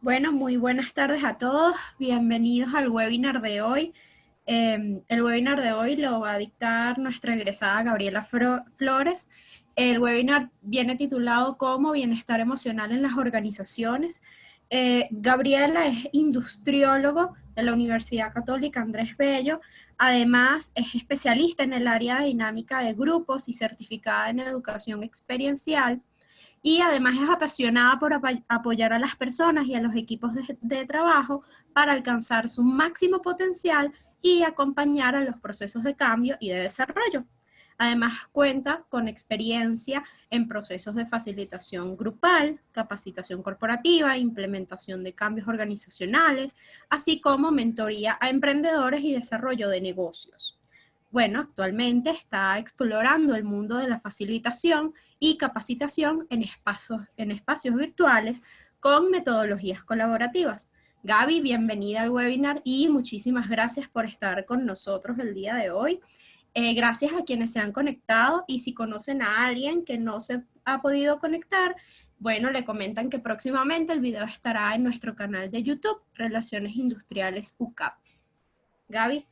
Bueno, muy buenas tardes a todos. Bienvenidos al webinar de hoy. El webinar de hoy lo va a dictar nuestra egresada Gabriela Flores. El webinar viene titulado ¿Cómo bienestar emocional en las organizaciones? Gabriela es industriólogo de la Universidad Católica Andrés Bello. Además, es especialista en el área de dinámica de grupos y certificada en educación experiencial. Y además es apasionada por apoyar a las personas y a los equipos de trabajo para alcanzar su máximo potencial y acompañar a los procesos de cambio y de desarrollo. Además cuenta con experiencia en procesos de facilitación grupal, capacitación corporativa, implementación de cambios organizacionales, así como mentoría a emprendedores y desarrollo de negocios. Bueno, actualmente está explorando el mundo de la facilitación y capacitación en espacios virtuales con metodologías colaborativas. Gaby, bienvenida al webinar y muchísimas gracias por estar con nosotros el día de hoy. Gracias a quienes se han conectado y si conocen a alguien que no se ha podido conectar, bueno, le comentan que próximamente el video estará en nuestro canal de YouTube, Relaciones Industriales UCAP. Gaby.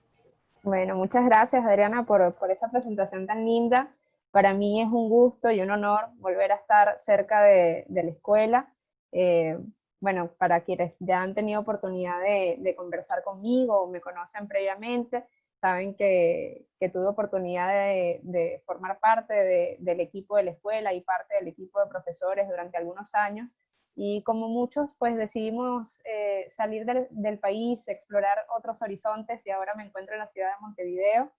Bueno, muchas gracias Adriana por esa presentación tan linda. Para mí es un gusto y un honor volver a estar cerca de la escuela. Eh, bueno, para quienes ya han tenido oportunidad de conversar conmigo o me conocen previamente, saben que tuve oportunidad de formar parte del equipo de la escuela y parte del equipo de profesores durante algunos años. Y como muchos, pues decidimos salir del país, explorar otros horizontes y ahora me encuentro en la ciudad de Montevideo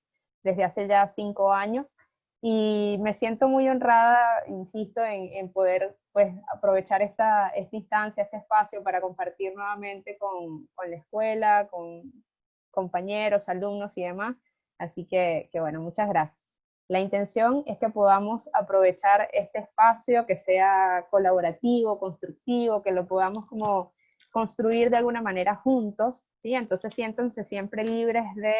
desde hace ya 5 años y me siento muy honrada, insisto, en poder pues aprovechar esta instancia, este espacio para compartir nuevamente con la escuela, con compañeros, alumnos y demás. Así que bueno, muchas gracias. La intención es que podamos aprovechar este espacio, que sea colaborativo, constructivo, que lo podamos como construir de alguna manera juntos, ¿sí? Entonces siéntanse siempre libres de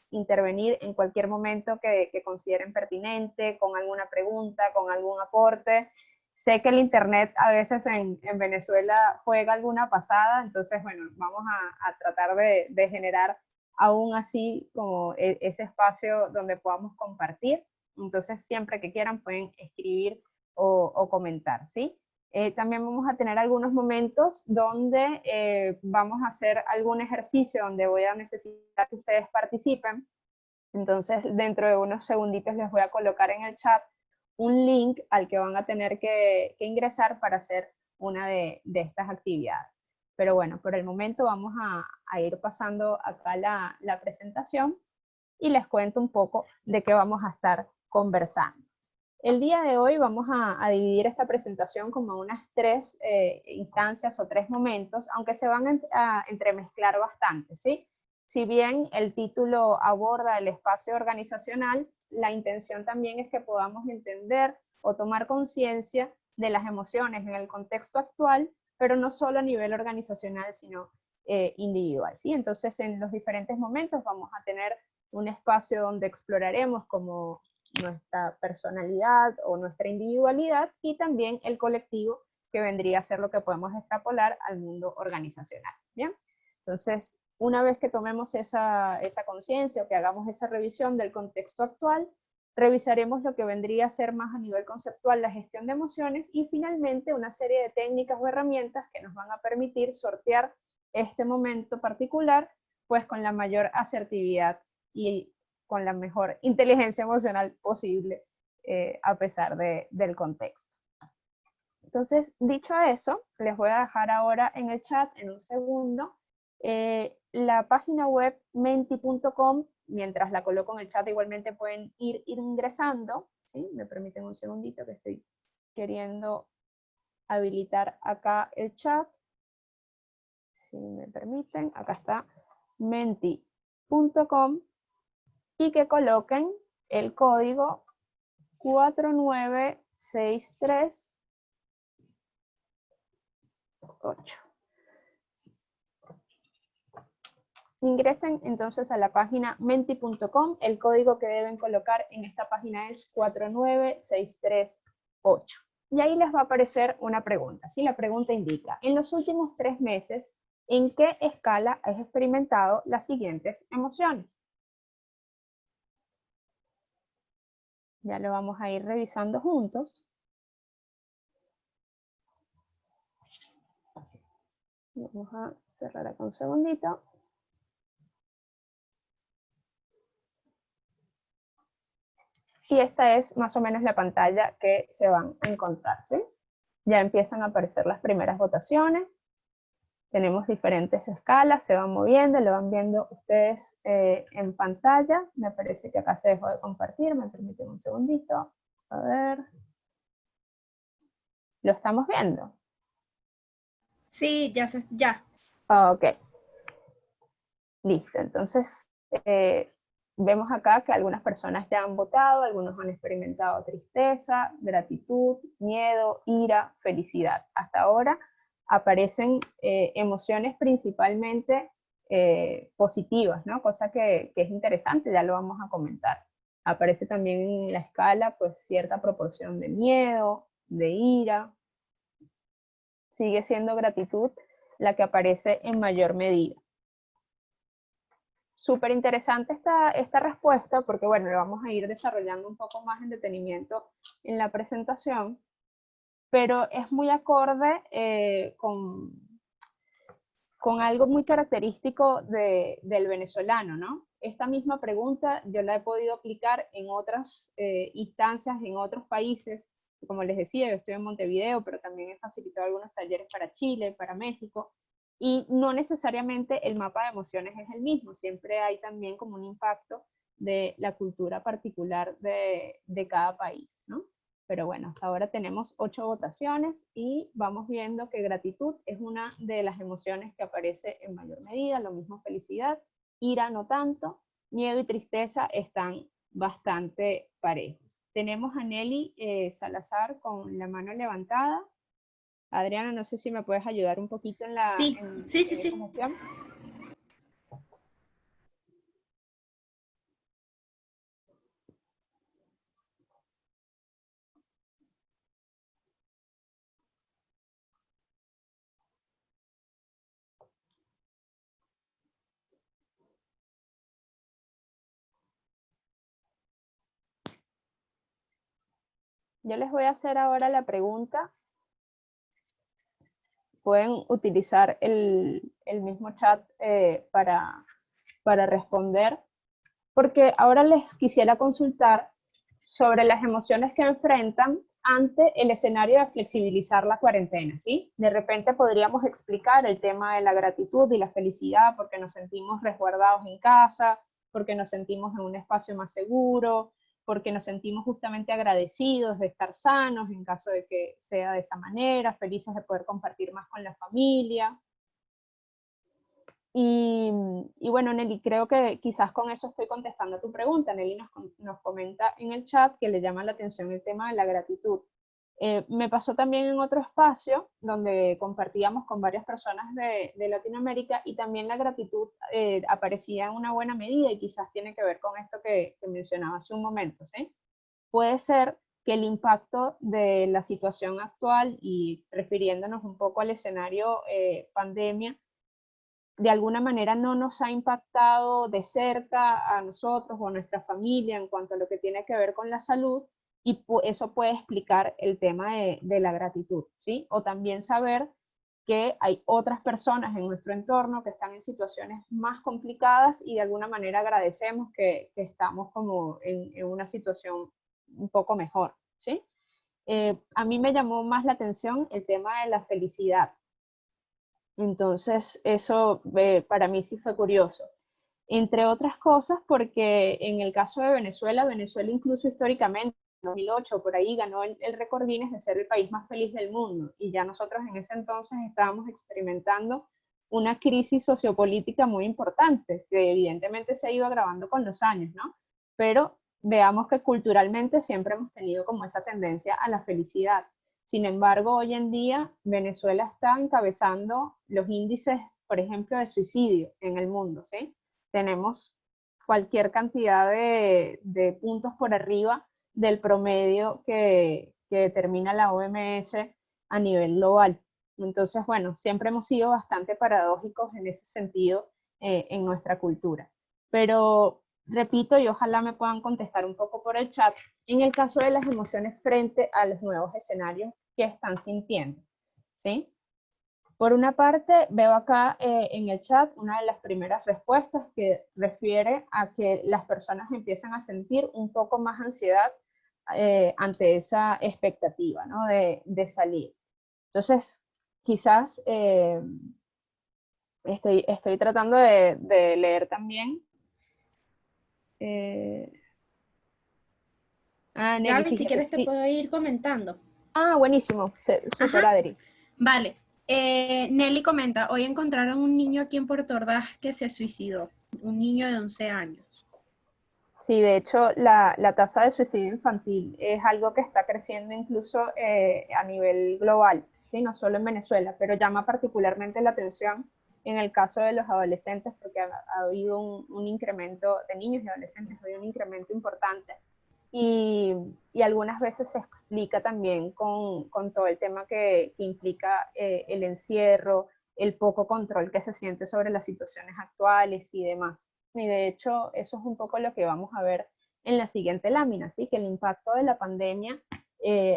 intervenir en cualquier momento que consideren pertinente, con alguna pregunta, con algún aporte. Sé que el internet a veces en Venezuela juega alguna pasada, entonces bueno, vamos a tratar de generar aún así como ese espacio donde podamos compartir. Entonces, siempre que quieran pueden escribir o comentar, ¿sí? También vamos a tener algunos momentos donde vamos a hacer algún ejercicio donde voy a necesitar que ustedes participen. Entonces, dentro de unos segunditos les voy a colocar en el chat un link al que van a tener que ingresar para hacer una de estas actividades. Pero bueno, por el momento vamos a ir pasando acá la presentación y les cuento un poco de qué vamos a estar conversando. El día de hoy vamos a dividir esta presentación como unas 3 instancias o 3 momentos, aunque se van a entremezclar bastante, ¿sí? Si bien el título aborda el espacio organizacional, la intención también es que podamos entender o tomar conciencia de las emociones en el contexto actual, pero no solo a nivel organizacional, sino individual, ¿sí? Entonces, en los diferentes momentos vamos a tener un espacio donde exploraremos como nuestra personalidad o nuestra individualidad y también el colectivo, que vendría a ser lo que podemos extrapolar al mundo organizacional. ¿Bien? Entonces, una vez que tomemos esa conciencia o que hagamos esa revisión del contexto actual, revisaremos lo que vendría a ser más a nivel conceptual la gestión de emociones y finalmente una serie de técnicas o herramientas que nos van a permitir sortear este momento particular pues con la mayor asertividad y con la mejor inteligencia emocional posible a pesar del contexto. Entonces, dicho eso, les voy a dejar ahora en el chat, en un segundo, la página web menti.com. Mientras la coloco en el chat, igualmente pueden ir ingresando, ¿sí? Me permiten un segundito que estoy queriendo habilitar acá el chat. Si me permiten, acá está menti.com y que coloquen el código 49638. Ingresen entonces a la página menti.com. El código que deben colocar en esta página es 49638. y ahí les va a aparecer una pregunta. ¿Sí? La pregunta indica, en los últimos 3 meses, ¿en qué escala has experimentado las siguientes emociones? Ya lo vamos a ir revisando juntos. Vamos a cerrar acá un segundito. Y esta es más o menos la pantalla que se van a encontrar, ¿sí? Ya empiezan a aparecer las primeras votaciones. Tenemos diferentes escalas, se van moviendo, lo van viendo ustedes en pantalla. Me parece que acá se dejó de compartir, me permiten un segundito. A ver. ¿Lo estamos viendo? Sí, ya. Ok, listo. Entonces, vemos acá que algunas personas ya han votado, algunos han experimentado tristeza, gratitud, miedo, ira, felicidad. Hasta ahora aparecen emociones principalmente positivas, ¿no? Cosa que es interesante, ya lo vamos a comentar. Aparece también en la escala pues cierta proporción de miedo, de ira. Sigue siendo gratitud la que aparece en mayor medida. Súper interesante esta respuesta porque, bueno, lo vamos a ir desarrollando un poco más en detenimiento en la presentación, pero es muy acorde con algo muy característico del venezolano, ¿no? Esta misma pregunta yo la he podido aplicar en otras instancias, en otros países. Como les decía, yo estoy en Montevideo, pero también he facilitado algunos talleres para Chile, para México, y no necesariamente el mapa de emociones es el mismo, siempre hay también como un impacto de la cultura particular de cada país, ¿no? Pero bueno, hasta ahora tenemos 8 votaciones y vamos viendo que gratitud es una de las emociones que aparece en mayor medida, lo mismo felicidad, ira no tanto, miedo y tristeza están bastante parejos. Tenemos a Nelly Salazar con la mano levantada. Adriana, no sé si me puedes ayudar un poquito Sí, sí, sí, en esa sí. gestión. Yo les voy a hacer ahora la pregunta. Pueden utilizar el mismo chat para responder, porque ahora les quisiera consultar sobre las emociones que enfrentan ante el escenario de flexibilizar la cuarentena, ¿sí? De repente podríamos explicar el tema de la gratitud y la felicidad porque nos sentimos resguardados en casa, porque nos sentimos en un espacio más seguro, porque nos sentimos justamente agradecidos de estar sanos en caso de que sea de esa manera, felices de poder compartir más con la familia. Y bueno, Nelly, creo que quizás con eso estoy contestando a tu pregunta. Nelly nos comenta en el chat que le llama la atención el tema de la gratitud. Me pasó también en otro espacio donde compartíamos con varias personas de Latinoamérica y también la gratitud aparecía en una buena medida y quizás tiene que ver con esto que mencionaba hace un momento, ¿sí? Puede ser que el impacto de la situación actual y refiriéndonos un poco al escenario pandemia, de alguna manera no nos ha impactado de cerca a nosotros o a nuestra familia en cuanto a lo que tiene que ver con la salud, y eso puede explicar el tema de la gratitud, ¿sí? O también saber que hay otras personas en nuestro entorno que están en situaciones más complicadas y de alguna manera agradecemos que estamos como en una situación un poco mejor, ¿sí? A mí me llamó más la atención el tema de la felicidad. Entonces, eso para mí sí fue curioso. Entre otras cosas, porque en el caso de Venezuela, Venezuela incluso históricamente, en 2008, por ahí ganó el récord Guinness de ser el país más feliz del mundo. Y ya nosotros en ese entonces estábamos experimentando una crisis sociopolítica muy importante, que evidentemente se ha ido agravando con los años, ¿no? Pero veamos que culturalmente siempre hemos tenido como esa tendencia a la felicidad. Sin embargo, hoy en día Venezuela está encabezando los índices, por ejemplo, de suicidio en el mundo, ¿sí? Tenemos cualquier cantidad de puntos por arriba del promedio que determina la OMS a nivel global. Entonces, bueno, siempre hemos sido bastante paradójicos en ese sentido en nuestra cultura. Pero repito, y ojalá me puedan contestar un poco por el chat, en el caso de las emociones frente a los nuevos escenarios que están sintiendo, ¿sí? Por una parte, veo acá en el chat una de las primeras respuestas que refiere a que las personas empiezan a sentir un poco más ansiedad ante esa expectativa, ¿no? de salir. Entonces, quizás estoy tratando de leer también. Nelly, Gaby, si fíjate, quieres te sí. puedo ir comentando. Buenísimo, Ajá, súper Adri. vale. Nelly comenta, hoy encontraron un niño aquí en Puerto Ordaz que se suicidó, un niño de 11 años. Sí, de hecho, la tasa de suicidio infantil es algo que está creciendo incluso a nivel global, ¿sí? No solo en Venezuela, pero llama particularmente la atención en el caso de los adolescentes, porque ha habido un incremento de niños y adolescentes, ha habido un incremento importante. Y algunas veces se explica también con todo el tema que implica el encierro, el poco control que se siente sobre las situaciones actuales y demás. Y de hecho, eso es un poco lo que vamos a ver en la siguiente lámina, ¿sí? Que el impacto de la pandemia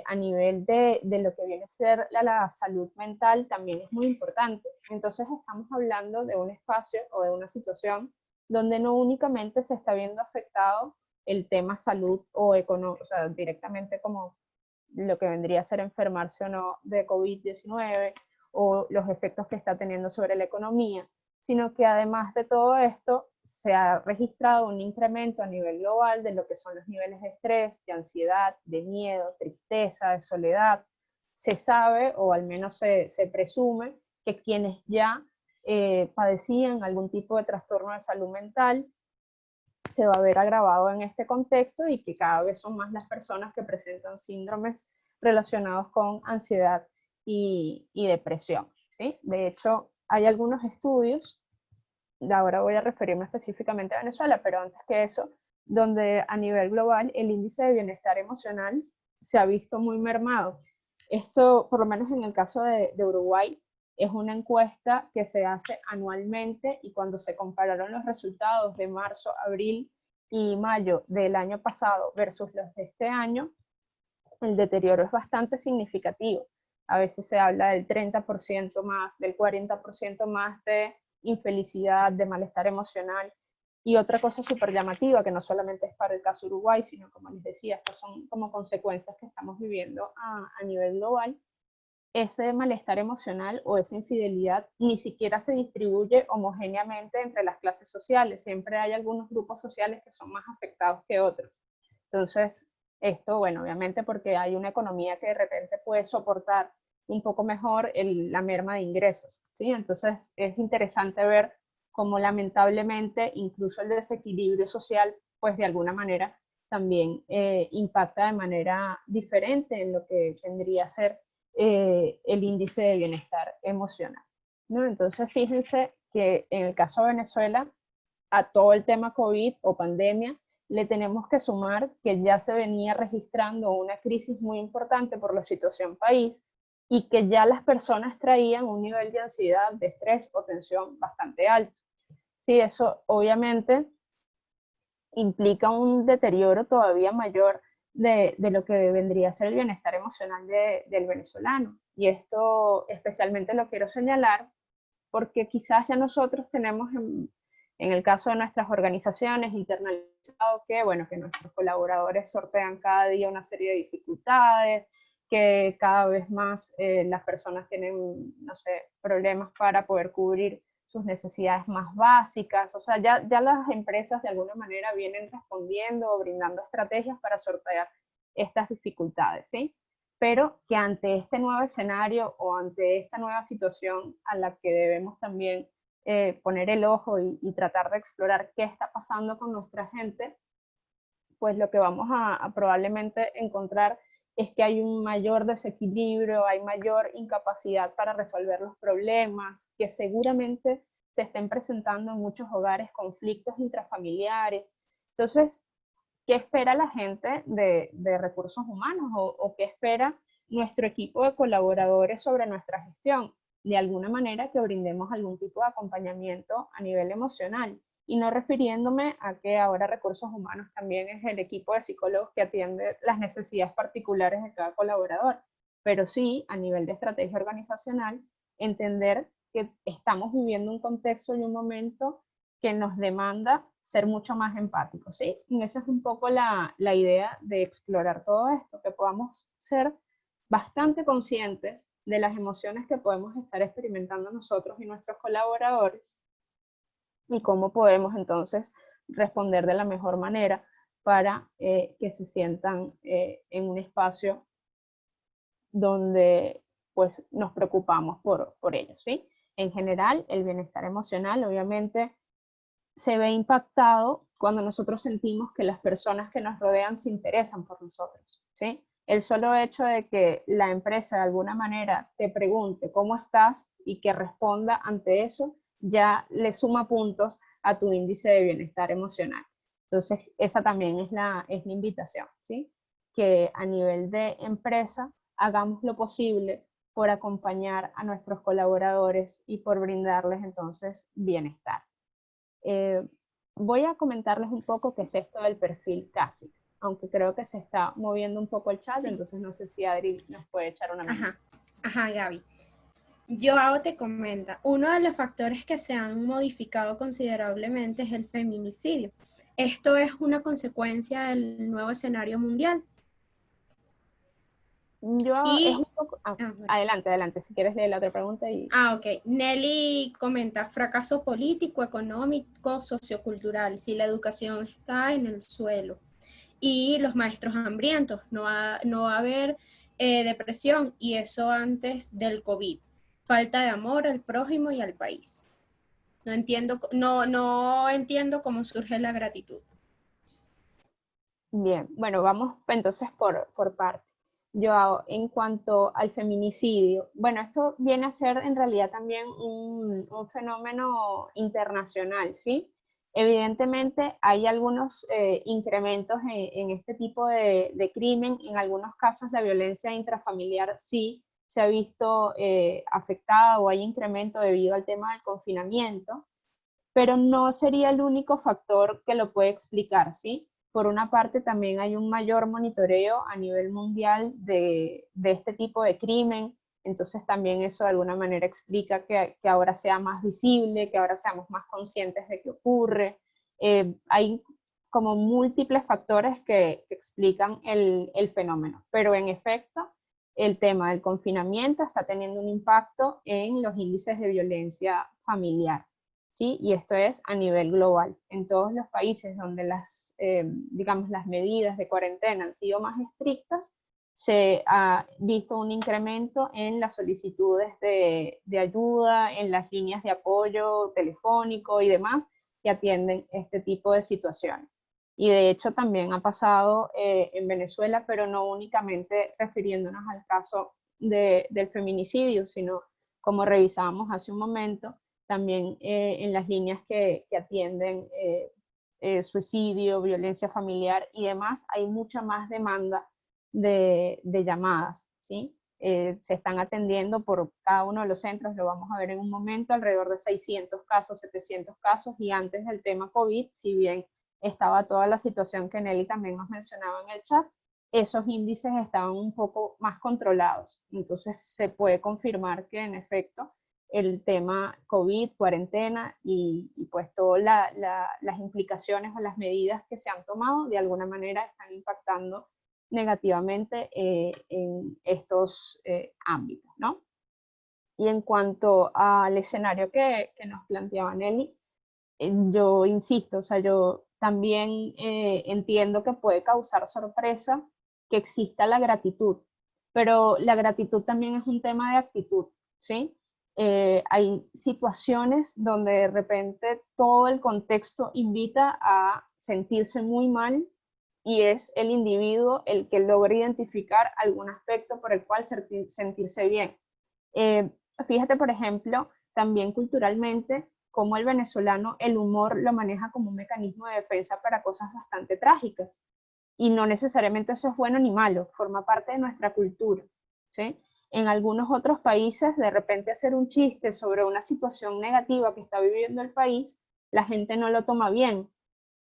a nivel de lo que viene a ser la salud mental también es muy importante. Entonces estamos hablando de un espacio o de una situación donde no únicamente se está viendo afectado el tema salud o económico, o sea, directamente como lo que vendría a ser enfermarse o no de COVID-19 o los efectos que está teniendo sobre la economía, sino que además de todo esto se ha registrado un incremento a nivel global de lo que son los niveles de estrés, de ansiedad, de miedo, tristeza, de soledad. Se sabe, o al menos se presume, que quienes ya padecían algún tipo de trastorno de salud mental se va a ver agravado en este contexto y que cada vez son más las personas que presentan síndromes relacionados con ansiedad y depresión, ¿sí? De hecho, hay algunos estudios, ahora voy a referirme específicamente a Venezuela, pero antes que eso, donde a nivel global el índice de bienestar emocional se ha visto muy mermado. Esto, por lo menos en el caso de Uruguay, es una encuesta que se hace anualmente y cuando se compararon los resultados de marzo, abril y mayo del año pasado versus los de este año, el deterioro es bastante significativo. A veces se habla del 30% más, del 40% más de infelicidad, de malestar emocional. Y otra cosa súper llamativa, que no solamente es para el caso Uruguay, sino como les decía, estas son como consecuencias que estamos viviendo a nivel global, ese malestar emocional o esa infidelidad ni siquiera se distribuye homogéneamente entre las clases sociales. Siempre hay algunos grupos sociales que son más afectados que otros. Entonces, esto, bueno, obviamente porque hay una economía que de repente puede soportar un poco mejor la merma de ingresos, ¿sí? Entonces, es interesante ver cómo lamentablemente incluso el desequilibrio social, pues de alguna manera también impacta de manera diferente en lo que tendría a ser el índice de bienestar emocional, ¿no? Entonces, fíjense que en el caso de Venezuela, a todo el tema COVID o pandemia, le tenemos que sumar que ya se venía registrando una crisis muy importante por la situación país y que ya las personas traían un nivel de ansiedad, de estrés o tensión bastante alto. Sí, eso obviamente implica un deterioro todavía mayor de lo que vendría a ser el bienestar emocional del venezolano. Y esto especialmente lo quiero señalar porque quizás ya nosotros tenemos en el caso de nuestras organizaciones internalizado que, bueno, que nuestros colaboradores sortean cada día una serie de dificultades, que cada vez más las personas tienen, no sé, problemas para poder cubrir sus necesidades más básicas. O sea, ya las empresas de alguna manera vienen respondiendo o brindando estrategias para sortear estas dificultades, ¿sí? Pero que ante este nuevo escenario o ante esta nueva situación a la que debemos también poner el ojo y tratar de explorar qué está pasando con nuestra gente, pues lo que vamos a probablemente encontrar es que hay un mayor desequilibrio, hay mayor incapacidad para resolver los problemas, que seguramente se estén presentando en muchos hogares conflictos intrafamiliares. Entonces, qué espera la gente de recursos humanos o qué espera nuestro equipo de colaboradores sobre nuestra gestión. De alguna manera que brindemos algún tipo de acompañamiento a nivel emocional. Y no refiriéndome a que ahora recursos humanos también es el equipo de psicólogos que atiende las necesidades particulares de cada colaborador, pero sí a nivel de estrategia organizacional, entender que estamos viviendo un contexto y un momento que nos demanda ser mucho más empáticos, ¿sí? Y esa es un poco la idea de explorar todo esto, que podamos ser bastante conscientes de las emociones que podemos estar experimentando nosotros y nuestros colaboradores y cómo podemos entonces responder de la mejor manera para que se sientan en un espacio donde pues nos preocupamos por ellos, ¿sí? En general, el bienestar emocional obviamente se ve impactado cuando nosotros sentimos que las personas que nos rodean se interesan por nosotros, ¿sí? El solo hecho de que la empresa de alguna manera te pregunte cómo estás y que responda ante eso, ya le suma puntos a tu índice de bienestar emocional. Entonces, esa también es la invitación, ¿sí? Que a nivel de empresa hagamos lo posible por acompañar a nuestros colaboradores y por brindarles entonces bienestar. Eh, Voy a comentarles un poco qué es esto del perfil CASI, aunque creo que se está moviendo un poco el chat, Sí. entonces no sé si Adri nos puede echar una mano. Ajá, Gaby. Joao te comenta, uno de los factores que se han modificado considerablemente es el feminicidio. Esto es una consecuencia del nuevo escenario mundial. Yo es un Y, poco... bueno. Adelante, si quieres leer la otra pregunta. Ok. Nelly comenta, fracaso político, económico, sociocultural, si la educación está en el suelo. Y los maestros hambrientos, no va a haber depresión, y eso antes del COVID. Falta de amor al prójimo y al país. No entiendo cómo surge la gratitud. Bien, bueno, vamos entonces por partes. Yo, en cuanto al feminicidio, bueno, esto viene a ser en realidad también un fenómeno internacional, ¿sí? Evidentemente hay algunos incrementos en este tipo de crimen. En algunos casos la violencia intrafamiliar sí se ha visto afectada o hay incremento debido al tema del confinamiento, pero no sería el único factor que lo puede explicar, ¿sí? Por una parte, también hay un mayor monitoreo a nivel mundial de este tipo de crimen, entonces también eso de alguna manera explica que ahora sea más visible, que ahora seamos más conscientes de qué ocurre. Hay como múltiples factores que explican el fenómeno, pero en efecto, el tema del confinamiento está teniendo un impacto en los índices de violencia familiar. ¿Sí? Y esto es a nivel global. En todos los países donde digamos, las medidas de cuarentena han sido más estrictas, se ha visto un incremento en las solicitudes de ayuda, en las líneas de apoyo telefónico y demás que atienden este tipo de situaciones. Y de hecho también ha pasado en Venezuela, pero no únicamente refiriéndonos al caso del feminicidio, sino como revisábamos hace un momento, también en las líneas que atienden suicidio, violencia familiar y demás, hay mucha más demanda de llamadas, ¿sí? Se están atendiendo por cada uno de los centros, lo vamos a ver en un momento, alrededor de 600 casos, 700 casos, y antes del tema COVID, si bien estaba toda la situación que Nelly también nos mencionaba en el chat, esos índices estaban un poco más controlados. Entonces se puede confirmar que en efecto el tema COVID, cuarentena y pues todas las implicaciones o las medidas que se han tomado de alguna manera están impactando negativamente en estos ámbitos, ¿no? Y en cuanto al escenario que nos planteaba Nelly, yo insisto, o sea, yo también entiendo que puede causar sorpresa que exista la gratitud, pero la gratitud también es un tema de actitud, ¿sí? Hay situaciones donde de repente todo el contexto invita a sentirse muy mal y es el individuo el que logra identificar algún aspecto por el cual sentirse bien. Eh, Fíjate, por ejemplo, también culturalmente, cómo el venezolano el humor lo maneja como un mecanismo de defensa para cosas bastante trágicas. y no necesariamente eso es bueno ni malo, forma parte de nuestra cultura, ¿sí? En algunos otros países, de repente hacer un chiste sobre una situación negativa que está viviendo el país, la gente no lo toma bien,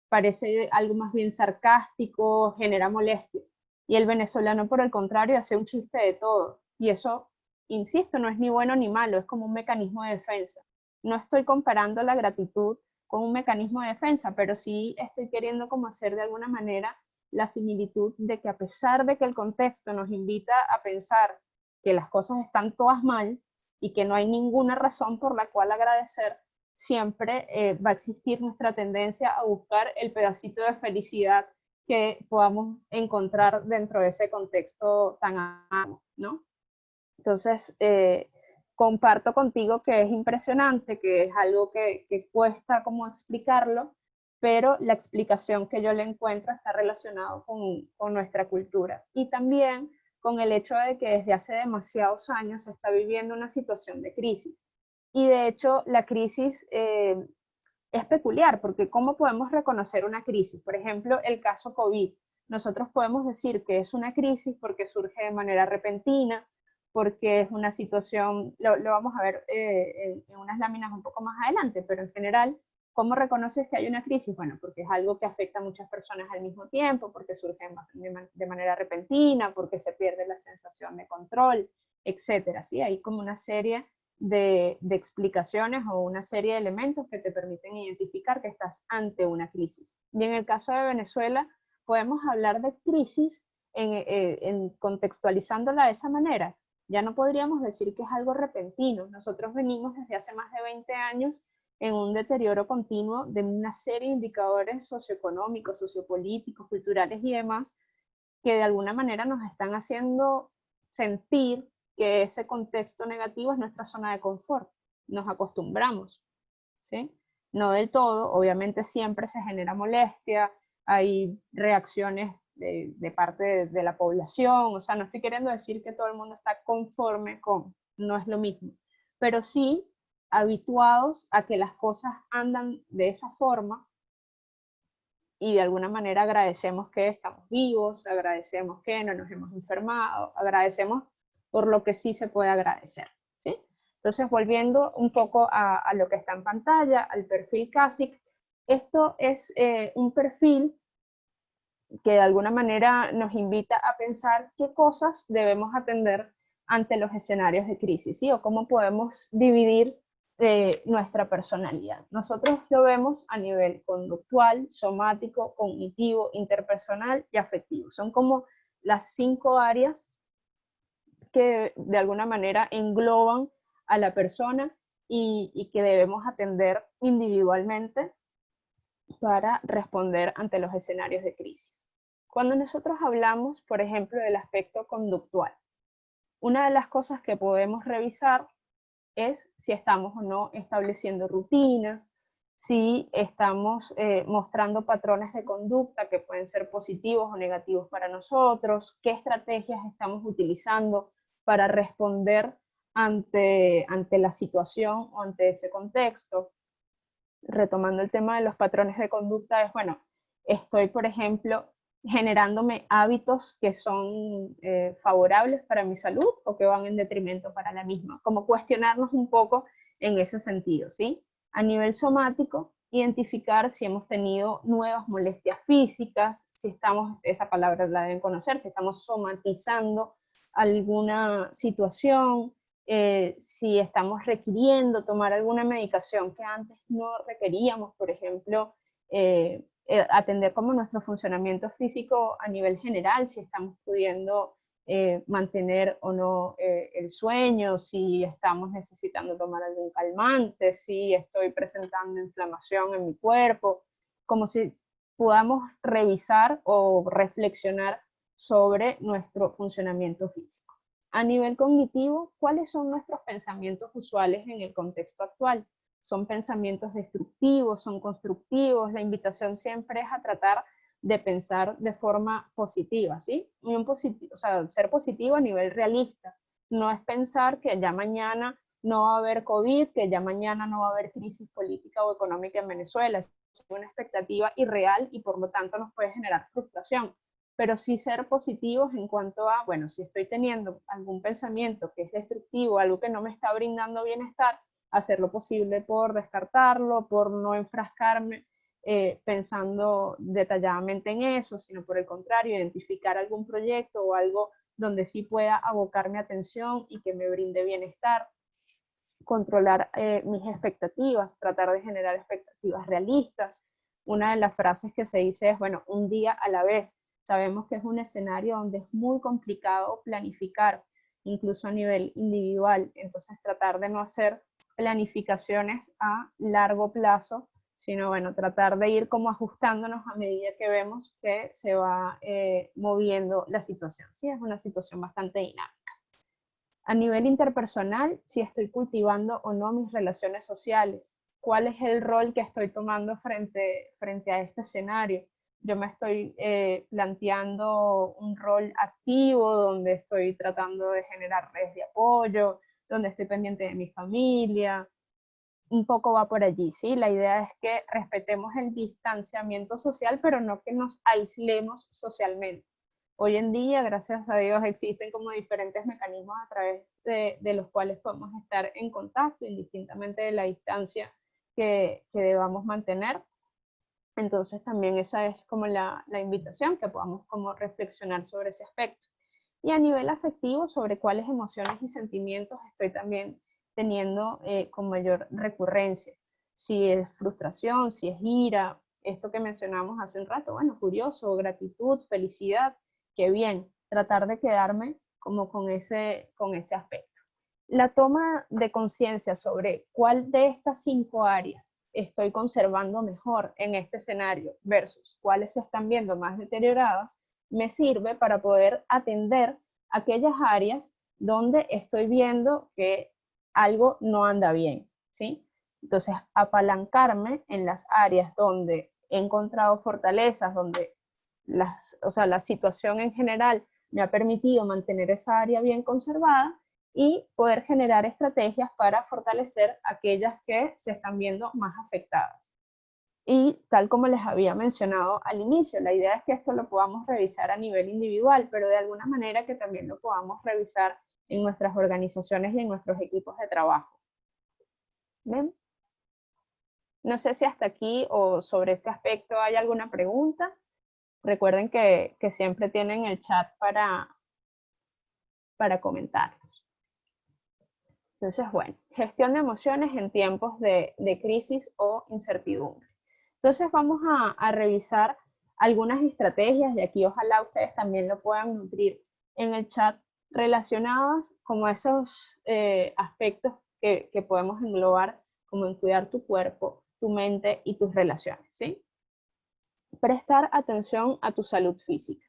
parece algo más bien sarcástico, genera molestia. Y el venezolano, por el contrario, hace un chiste de todo. Y eso, insisto, no es ni bueno ni malo, es como un mecanismo de defensa. No estoy comparando la gratitud con un mecanismo de defensa, pero sí estoy queriendo como hacer de alguna manera la similitud de que a pesar de que el contexto nos invita a pensar que las cosas están todas mal y que no hay ninguna razón por la cual agradecer, siempre va a existir nuestra tendencia a buscar el pedacito de felicidad que podamos encontrar dentro de ese contexto tan amado, ¿no? Entonces, comparto contigo que es impresionante, que es algo que cuesta como explicarlo, pero la explicación que yo le encuentro está relacionado con nuestra cultura. Y también con el hecho de que desde hace demasiados años se está viviendo una situación de crisis. Y de hecho, la crisis es peculiar, porque ¿cómo podemos reconocer una crisis? Por ejemplo, el caso COVID. Nosotros podemos decir que es una crisis porque surge de manera repentina, porque es una situación, lo vamos a ver en unas láminas un poco más adelante, pero en general, ¿cómo reconoces que hay una crisis? Bueno, porque es algo que afecta a muchas personas al mismo tiempo, porque surge de manera repentina, porque se pierde la sensación de control, etcétera. ¿Sí? Hay como una serie de explicaciones o una serie de elementos que te permiten identificar que estás ante una crisis. Y en el caso de Venezuela, podemos hablar de crisis contextualizándola de esa manera. Ya no podríamos decir que es algo repentino. Nosotros venimos desde hace más de 20 años en un deterioro continuo de una serie de indicadores socioeconómicos, sociopolíticos, culturales y demás, que de alguna manera nos están haciendo sentir que ese contexto negativo es nuestra zona de confort. Nos acostumbramos, ¿sí? No del todo, obviamente siempre se genera molestia, hay reacciones de parte de la población, o sea, no estoy queriendo decir que todo el mundo está conforme con, no es lo mismo, pero sí habituados a que las cosas andan de esa forma y de alguna manera agradecemos que estamos vivos, agradecemos que no nos hemos enfermado, agradecemos por lo que sí se puede agradecer, ¿sí? Entonces, volviendo un poco a lo que está en pantalla, al perfil CASIC, esto es un perfil que de alguna manera nos invita a pensar qué cosas debemos atender ante los escenarios de crisis, ¿sí? O cómo podemos dividir nuestra personalidad. Nosotros lo vemos a nivel conductual, somático, cognitivo, interpersonal y afectivo. Son como las 5 áreas que de alguna manera engloban a la persona y que debemos atender individualmente para responder ante los escenarios de crisis. Cuando nosotros hablamos, por ejemplo, del aspecto conductual, una de las cosas que podemos revisar es si estamos o no estableciendo rutinas, si estamos mostrando patrones de conducta que pueden ser positivos o negativos para nosotros, qué estrategias estamos utilizando para responder ante la situación o ante ese contexto. Retomando el tema de los patrones de conducta, es, bueno, estoy, por ejemplo, generándome hábitos que son favorables para mi salud o que van en detrimento para la misma. Como cuestionarnos un poco en ese sentido, ¿sí? A nivel somático, identificar si hemos tenido nuevas molestias físicas, si estamos, esa palabra la deben conocer, si estamos somatizando alguna situación, si estamos requiriendo tomar alguna medicación que antes no requeríamos, por ejemplo, atender como nuestro funcionamiento físico a nivel general, si estamos pudiendo mantener o no el sueño, si estamos necesitando tomar algún calmante, si estoy presentando inflamación en mi cuerpo, como si podamos revisar o reflexionar sobre nuestro funcionamiento físico. A nivel cognitivo, ¿cuáles son nuestros pensamientos usuales en el contexto actual? ¿Son pensamientos destructivos? ¿Son constructivos? La invitación siempre es a tratar de pensar de forma positiva, ¿sí? O sea, ser positivo a nivel realista. No es pensar que ya mañana no va a haber COVID, que ya mañana no va a haber crisis política o económica en Venezuela. Es una expectativa irreal y por lo tanto nos puede generar frustración. pero sí ser positivos en cuanto a, bueno, si estoy teniendo algún pensamiento que es destructivo, algo que no me está brindando bienestar, hacer lo posible por descartarlo, por no enfrascarme pensando detalladamente en eso, sino por el contrario, identificar algún proyecto o algo donde sí pueda abocar mi atención y que me brinde bienestar, controlar mis expectativas, tratar de generar expectativas realistas. Una de las frases que se dice es, bueno, un día a la vez. Sabemos que es un escenario donde es muy complicado planificar, incluso a nivel individual, entonces tratar de no hacer planificaciones a largo plazo, sino bueno, tratar de ir como ajustándonos a medida que vemos que se va moviendo la situación. Sí, es una situación bastante dinámica. A nivel interpersonal, si estoy cultivando o no mis relaciones sociales, cuál es el rol que estoy tomando frente a este escenario. Yo me estoy planteando un rol activo donde estoy tratando de generar redes de apoyo, donde estoy pendiente de mi familia. Un poco va por allí, ¿sí? La idea es que respetemos el distanciamiento social, pero no que nos aislemos socialmente. Hoy en día, gracias a Dios, existen como diferentes mecanismos a través de los cuales podemos estar en contacto, indistintamente de la distancia que debamos mantener. Entonces también esa es como la invitación, que podamos como reflexionar sobre ese aspecto. Y a nivel afectivo, sobre cuáles emociones y sentimientos estoy también teniendo con mayor recurrencia. Si es frustración, si es ira, esto que mencionamos hace un rato, bueno, curioso, gratitud, felicidad, qué bien, tratar de quedarme como con ese aspecto. La toma de conciencia sobre cuál de estas 5 áreas estoy conservando mejor en este escenario versus cuáles se están viendo más deterioradas, me sirve para poder atender aquellas áreas donde estoy viendo que algo no anda bien, ¿sí? Entonces, apalancarme en las áreas donde he encontrado fortalezas, donde la situación en general me ha permitido mantener esa área bien conservada y poder generar estrategias para fortalecer aquellas que se están viendo más afectadas. Y tal como les había mencionado al inicio, la idea es que esto lo podamos revisar a nivel individual, pero de alguna manera que también lo podamos revisar en nuestras organizaciones y en nuestros equipos de trabajo. ¿Ven? No sé si hasta aquí o sobre este aspecto hay alguna pregunta. Recuerden que siempre tienen el chat para comentarlos. Entonces, bueno, gestión de emociones en tiempos de crisis o incertidumbre. Entonces vamos a revisar algunas estrategias y aquí ojalá ustedes también lo puedan nutrir en el chat relacionadas como esos aspectos que podemos englobar como en cuidar tu cuerpo, tu mente y tus relaciones, ¿sí? Prestar atención a tu salud física.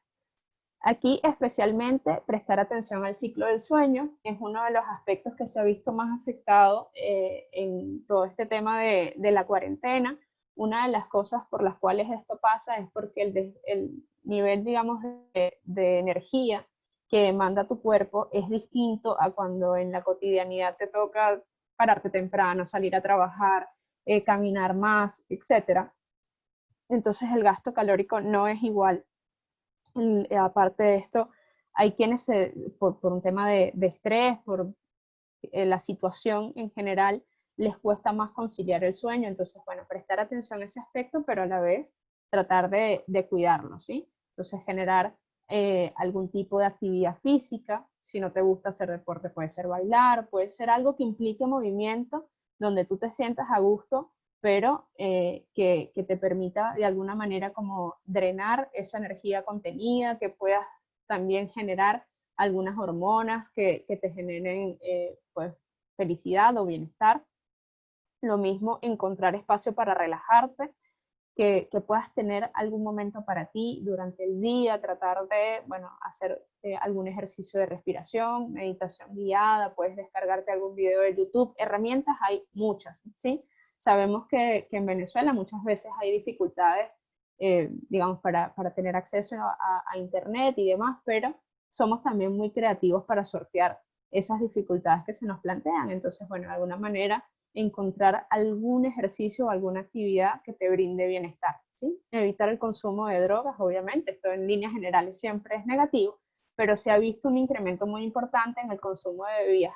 Aquí especialmente prestar atención al ciclo del sueño es uno de los aspectos que se ha visto más afectado en todo este tema de la cuarentena. Una de las cosas por las cuales esto pasa es porque el nivel, digamos, de energía que demanda tu cuerpo es distinto a cuando en la cotidianidad te toca pararte temprano, salir a trabajar, caminar más, etc. Entonces el gasto calórico no es igual. Aparte de esto, hay quienes por un tema de estrés, por la situación en general, les cuesta más conciliar el sueño. Entonces, bueno, prestar atención a ese aspecto, pero a la vez tratar de cuidarlo, ¿sí? Entonces, generar algún tipo de actividad física. Si no te gusta hacer deporte, puede ser bailar, puede ser algo que implique movimiento, donde tú te sientas a gusto, pero que te permita de alguna manera como drenar esa energía contenida, que puedas también generar algunas hormonas que te generen pues, felicidad o bienestar. Lo mismo, encontrar espacio para relajarte, que puedas tener algún momento para ti durante el día, tratar de, bueno, hacer algún ejercicio de respiración, meditación guiada, puedes descargarte algún video de YouTube, herramientas hay muchas, ¿sí? Sabemos que en Venezuela muchas veces hay dificultades, digamos, para tener acceso a Internet y demás, pero somos también muy creativos para sortear esas dificultades que se nos plantean. Entonces, bueno, de alguna manera encontrar algún ejercicio o alguna actividad que te brinde bienestar. ¿sí? Evitar el consumo de drogas, obviamente, esto en líneas generales siempre es negativo, pero se ha visto un incremento muy importante en el consumo de bebidas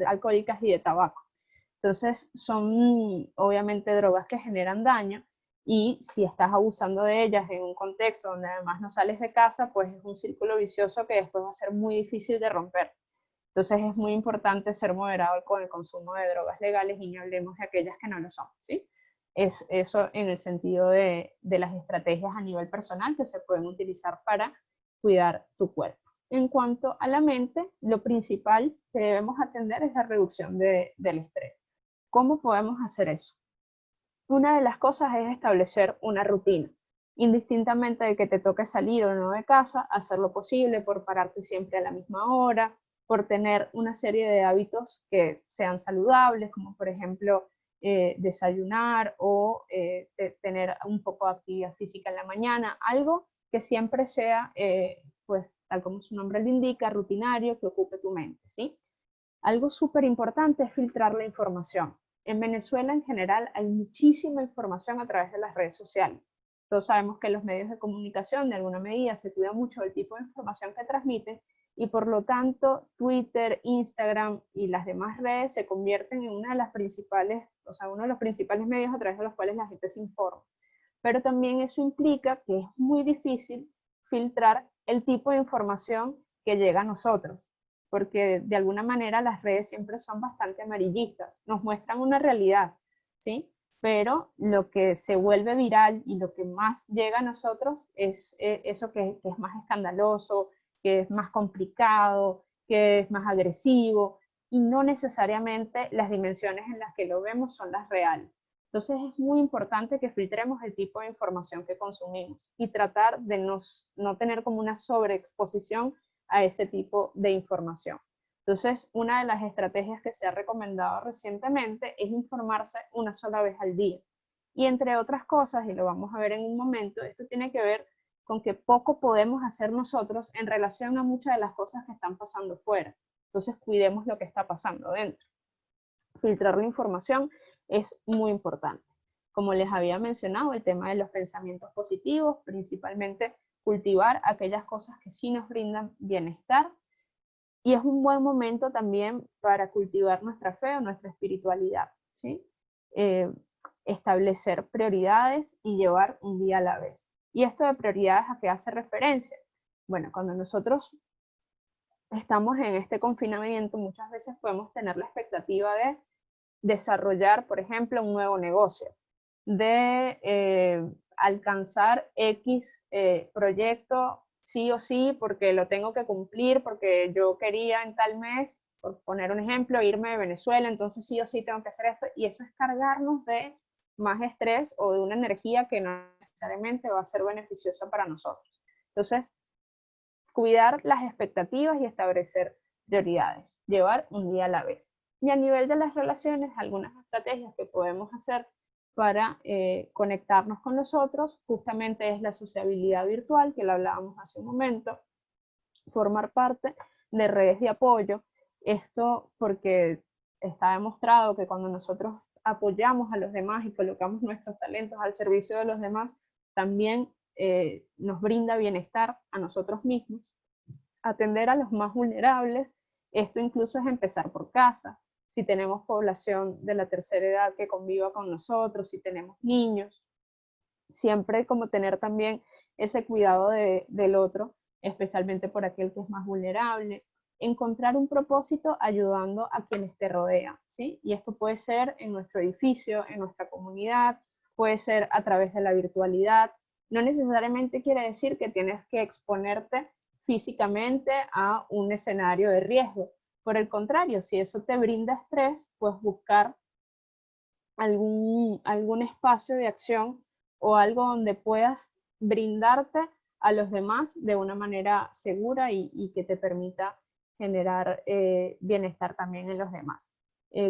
alcohólicas y de tabaco. Entonces, son obviamente drogas que generan daño y si estás abusando de ellas en un contexto donde además no sales de casa, pues es un círculo vicioso que después va a ser muy difícil de romper. Entonces es muy importante ser moderado con el consumo de drogas legales y no hablemos de aquellas que no lo son, ¿sí? Es eso en el sentido de las estrategias a nivel personal que se pueden utilizar para cuidar tu cuerpo. En cuanto a la mente, lo principal que debemos atender es la reducción del estrés. ¿Cómo podemos hacer eso? Una de las cosas es establecer una rutina. Indistintamente de que te toque salir o no de casa, hacer lo posible por pararte siempre a la misma hora, por tener una serie de hábitos que sean saludables, como por ejemplo desayunar o tener un poco de actividad física en la mañana, algo que siempre sea, pues tal como su nombre lo indica, rutinario, que ocupe tu mente, ¿sí? Algo súper importante es filtrar la información. En Venezuela en general hay muchísima información a través de las redes sociales. Todos sabemos que los medios de comunicación de alguna medida se cuidan mucho del tipo de información que transmiten y por lo tanto Twitter, Instagram y las demás redes se convierten en una de las principales, o sea, uno de los principales medios a través de los cuales la gente se informa. Pero también eso implica que es muy difícil filtrar el tipo de información que llega a nosotros, porque de alguna manera las redes siempre son bastante amarillistas, nos muestran una realidad, ¿sí? Pero lo que se vuelve viral y lo que más llega a nosotros es eso que es más escandaloso, que es más complicado, que es más agresivo, y no necesariamente las dimensiones en las que lo vemos son las reales. Entonces es muy importante que filtremos el tipo de información que consumimos y tratar de no tener como una sobreexposición a ese tipo de información. Entonces, una de las estrategias que se ha recomendado recientemente es informarse una sola vez al día. Y entre otras cosas, y lo vamos a ver en un momento, esto tiene que ver con que poco podemos hacer nosotros en relación a muchas de las cosas que están pasando fuera. Entonces, cuidemos lo que está pasando dentro. Filtrar la información es muy importante. Como les había mencionado, el tema de los pensamientos positivos, principalmente cultivar aquellas cosas que sí nos brindan bienestar. Y es un buen momento también para cultivar nuestra fe o nuestra espiritualidad, ¿sí? Establecer prioridades y llevar un día a la vez. ¿Y esto de prioridades a qué hace referencia? Bueno, cuando nosotros estamos en este confinamiento, muchas veces podemos tener la expectativa de desarrollar, por ejemplo, un nuevo negocio, de alcanzar X proyecto sí o sí, porque lo tengo que cumplir, porque yo quería en tal mes, por poner un ejemplo, irme de Venezuela, entonces sí o sí tengo que hacer esto, y eso es cargarnos de más estrés o de una energía que no necesariamente va a ser beneficiosa para nosotros. Entonces, cuidar las expectativas y establecer prioridades, llevar un día a la vez. Y a nivel de las relaciones, algunas estrategias que podemos hacer para conectarnos con los otros, justamente es la sociabilidad virtual, que lo hablábamos hace un momento, formar parte de redes de apoyo. Esto porque está demostrado que cuando nosotros apoyamos a los demás y colocamos nuestros talentos al servicio de los demás, también nos brinda bienestar a nosotros mismos. Atender a los más vulnerables, esto incluso es empezar por casa. Si tenemos población de la tercera edad que conviva con nosotros, si tenemos niños, siempre como tener también ese cuidado del otro, especialmente por aquel que es más vulnerable. Encontrar un propósito ayudando a quienes te rodean, ¿sí? Y esto puede ser en nuestro edificio, en nuestra comunidad, puede ser a través de la virtualidad. No necesariamente quiere decir que tienes que exponerte físicamente a un escenario de riesgo. Por el contrario, si eso te brinda estrés, pues buscar algún espacio de acción o algo donde puedas brindarte a los demás de una manera segura y que te permita generar bienestar también en los demás.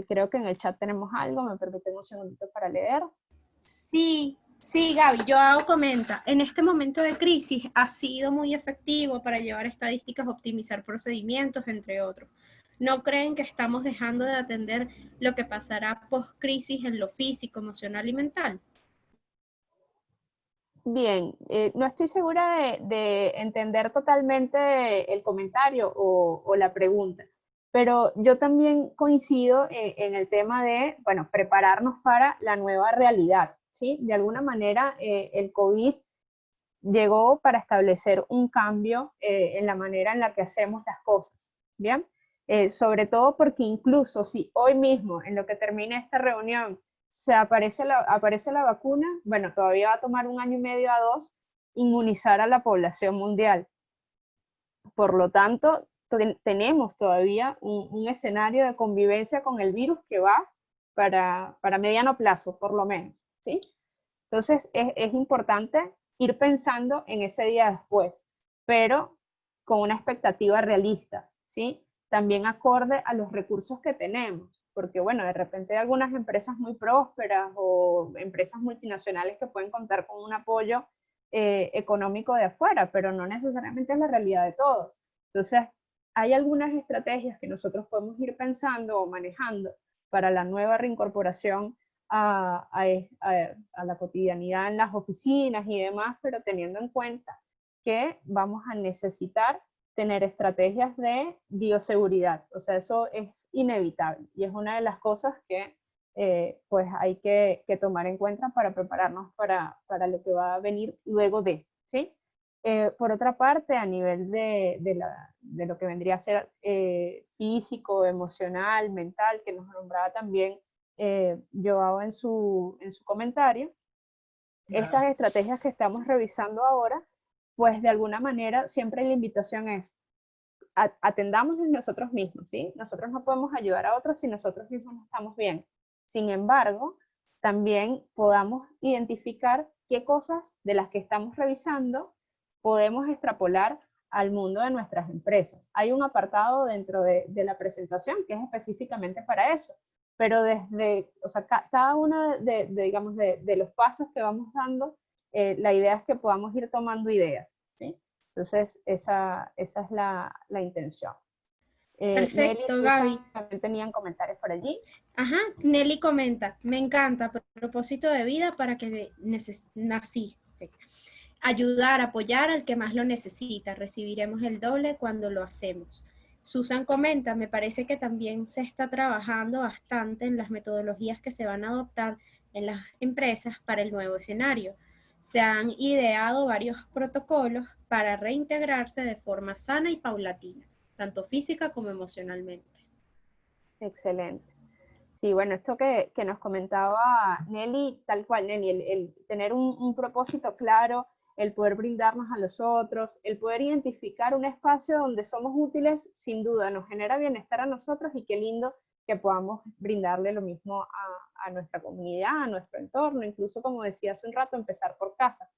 Creo que en el chat tenemos algo, me permiten un segundito para leer. Sí, sí, Gaby, Joao comenta, en este momento de crisis ha sido muy efectivo para llevar estadísticas, optimizar procedimientos, entre otros. ¿No creen que estamos dejando de atender lo que pasará post-crisis en lo físico, emocional y mental? Bien, no estoy segura de entender totalmente el comentario o la pregunta, pero yo también coincido en el tema de, bueno, prepararnos para la nueva realidad, ¿sí? De alguna manera, el COVID llegó para establecer un cambio en la manera en la que hacemos las cosas, ¿bien? Sobre todo porque incluso si hoy mismo, en lo que termine esta reunión, aparece la vacuna, bueno, todavía va a tomar 1 año y medio a 2 inmunizar a la población mundial. Por lo tanto, tenemos todavía un escenario de convivencia con el virus que va para mediano plazo, por lo menos, ¿sí? Entonces, es importante ir pensando en ese día después, pero con una expectativa realista, ¿sí? También acorde a los recursos que tenemos, porque bueno, de repente hay algunas empresas muy prósperas o empresas multinacionales que pueden contar con un apoyo económico de afuera, pero no necesariamente es la realidad de todos. Entonces, hay algunas estrategias que nosotros podemos ir pensando o manejando para la nueva reincorporación a la cotidianidad en las oficinas y demás, pero teniendo en cuenta que vamos a necesitar tener estrategias de bioseguridad. O sea, eso es inevitable y es una de las cosas que pues hay que tomar en cuenta para prepararnos para lo que va a venir luego de, ¿sí? Por otra parte, a nivel de lo que vendría a ser físico, emocional, mental, que nos nombraba también Joao en su comentario, estas estrategias que estamos revisando ahora, pues de alguna manera siempre la invitación es atendámonos nosotros mismos, ¿sí? Nosotros no podemos ayudar a otros si nosotros mismos no estamos bien. Sin embargo, también podamos identificar qué cosas de las que estamos revisando podemos extrapolar al mundo de nuestras empresas. Hay un apartado dentro de la presentación que es específicamente para eso, pero desde, o sea, cada uno digamos, de los pasos que vamos dando, la idea es que podamos ir tomando ideas, ¿sí? Entonces, esa es la intención. Nelly, Perfecto, Susan, Gaby. también tenían comentarios por allí. Ajá, Nelly comenta, me encanta, propósito de vida para que naciste. Ayudar, apoyar al que más lo necesita. Recibiremos el doble cuando lo hacemos. Susan comenta, me parece que también se está trabajando bastante en las metodologías que se van a adoptar en las empresas para el nuevo escenario. Se han ideado varios protocolos para reintegrarse de forma sana y paulatina, tanto física como emocionalmente. Excelente. Sí, bueno, esto que nos comentaba Nelly, tal cual, Nelly, el tener un propósito claro, el poder brindarnos a los otros, el poder identificar un espacio donde somos útiles, sin duda, nos genera bienestar a nosotros y qué lindo que podamos brindarle lo mismo a nuestra comunidad, a nuestro entorno, incluso como decía hace un rato, empezar por casa.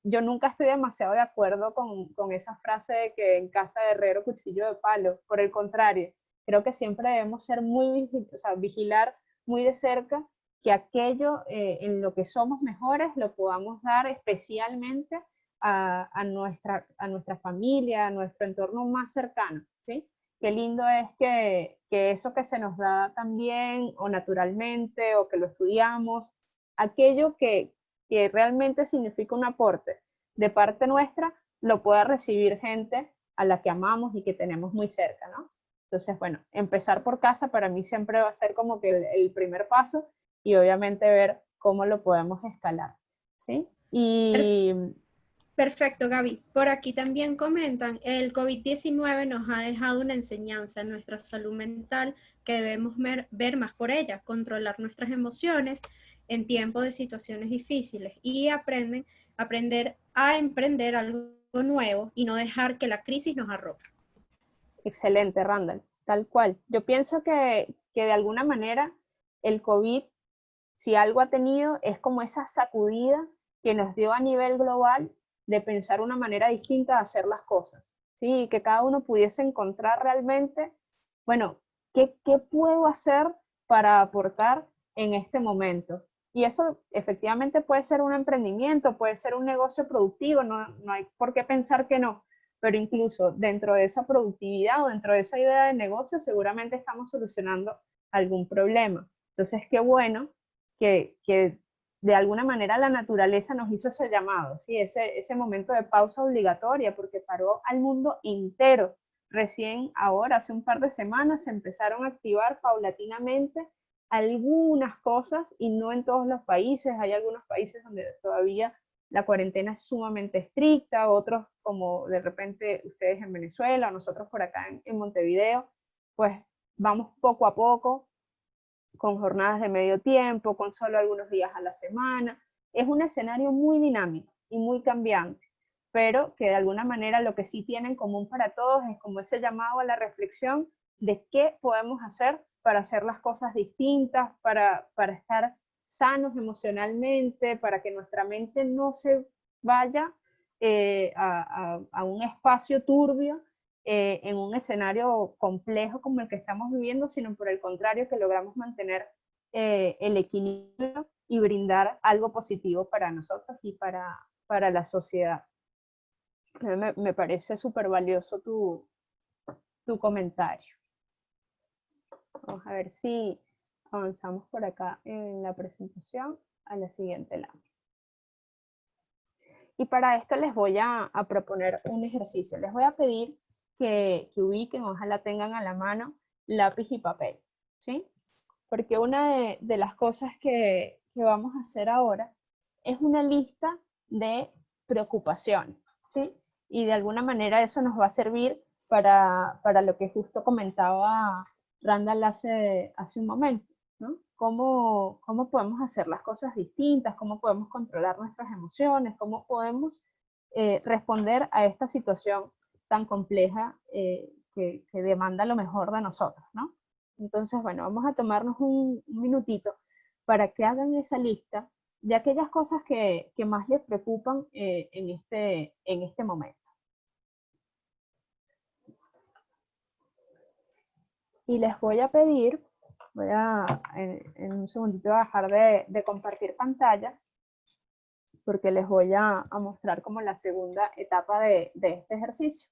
Yo nunca estoy demasiado de acuerdo con esa frase de que en casa de herrero cuchillo de palo, por el contrario, creo que siempre debemos ser o sea, vigilar muy de cerca que aquello en lo que somos mejores lo podamos dar especialmente a nuestra familia, a nuestro entorno más cercano, ¿sí? Qué lindo es que eso que se nos da también o naturalmente o que lo estudiamos, aquello que realmente significa un aporte de parte nuestra, lo pueda recibir gente a la que amamos y que tenemos muy cerca, ¿no? Entonces, bueno, empezar por casa para mí siempre va a ser como que el primer paso y obviamente ver cómo lo podemos escalar, ¿sí? Y Perfecto, Gaby. Por aquí también comentan, el COVID-19 nos ha dejado una enseñanza en nuestra salud mental que debemos ver más por ella, controlar nuestras emociones en tiempos de situaciones difíciles y aprender a emprender algo nuevo y no dejar que la crisis nos arrope. excelente, Randall, tal cual. Yo pienso que de alguna manera el COVID, si algo ha tenido, es como esa sacudida que nos dio a nivel global de pensar una manera distinta de hacer las cosas, ¿sí? Que cada uno pudiese encontrar realmente, bueno, ¿qué puedo hacer para aportar en este momento? Y eso efectivamente puede ser un emprendimiento, puede ser un negocio productivo, no hay por qué pensar que no, pero incluso dentro de esa productividad o dentro de esa idea de negocio seguramente estamos solucionando algún problema. Entonces, qué bueno que de alguna manera la naturaleza nos hizo ese llamado, ¿sí? Ese momento de pausa obligatoria, porque paró al mundo entero. Recién ahora, hace un par de semanas, se empezaron a activar paulatinamente algunas cosas y no en todos los países. Hay algunos países donde todavía la cuarentena es sumamente estricta, otros como de repente ustedes en Venezuela o nosotros por acá en Montevideo, pues vamos poco a poco, con jornadas de medio tiempo, con solo algunos días a la semana. Es un escenario muy dinámico y muy cambiante, pero que de alguna manera lo que sí tiene en común para todos es como ese llamado a la reflexión de qué podemos hacer para hacer las cosas distintas, para estar sanos emocionalmente, para que nuestra mente no se vaya a un espacio turbio en un escenario complejo como el que estamos viviendo, sino por el contrario, que logramos mantener el equilibrio y brindar algo positivo para nosotros y para la sociedad. Me parece súper valioso tu comentario. Vamos a ver si avanzamos por acá en la presentación a la siguiente lámina. Y para esto les voy a proponer un ejercicio. Les voy a pedir que ubiquen, ojalá tengan a la mano lápiz y papel, ¿sí? Porque una de las cosas que vamos a hacer ahora es una lista de preocupaciones, ¿sí? Y de alguna manera eso nos va a servir para lo que justo comentaba Randall hace un momento, ¿no? ¿Cómo podemos hacer las cosas distintas? ¿Cómo podemos controlar nuestras emociones? ¿Cómo podemos responder a esta situación tan compleja que demanda lo mejor de nosotros, ¿no? Entonces, bueno, vamos a tomarnos un minutito para que hagan esa lista de aquellas cosas que más les preocupan en este momento. Y les voy a pedir, en un segundito a dejar de compartir pantalla, porque les voy a mostrar como la segunda etapa de este ejercicio.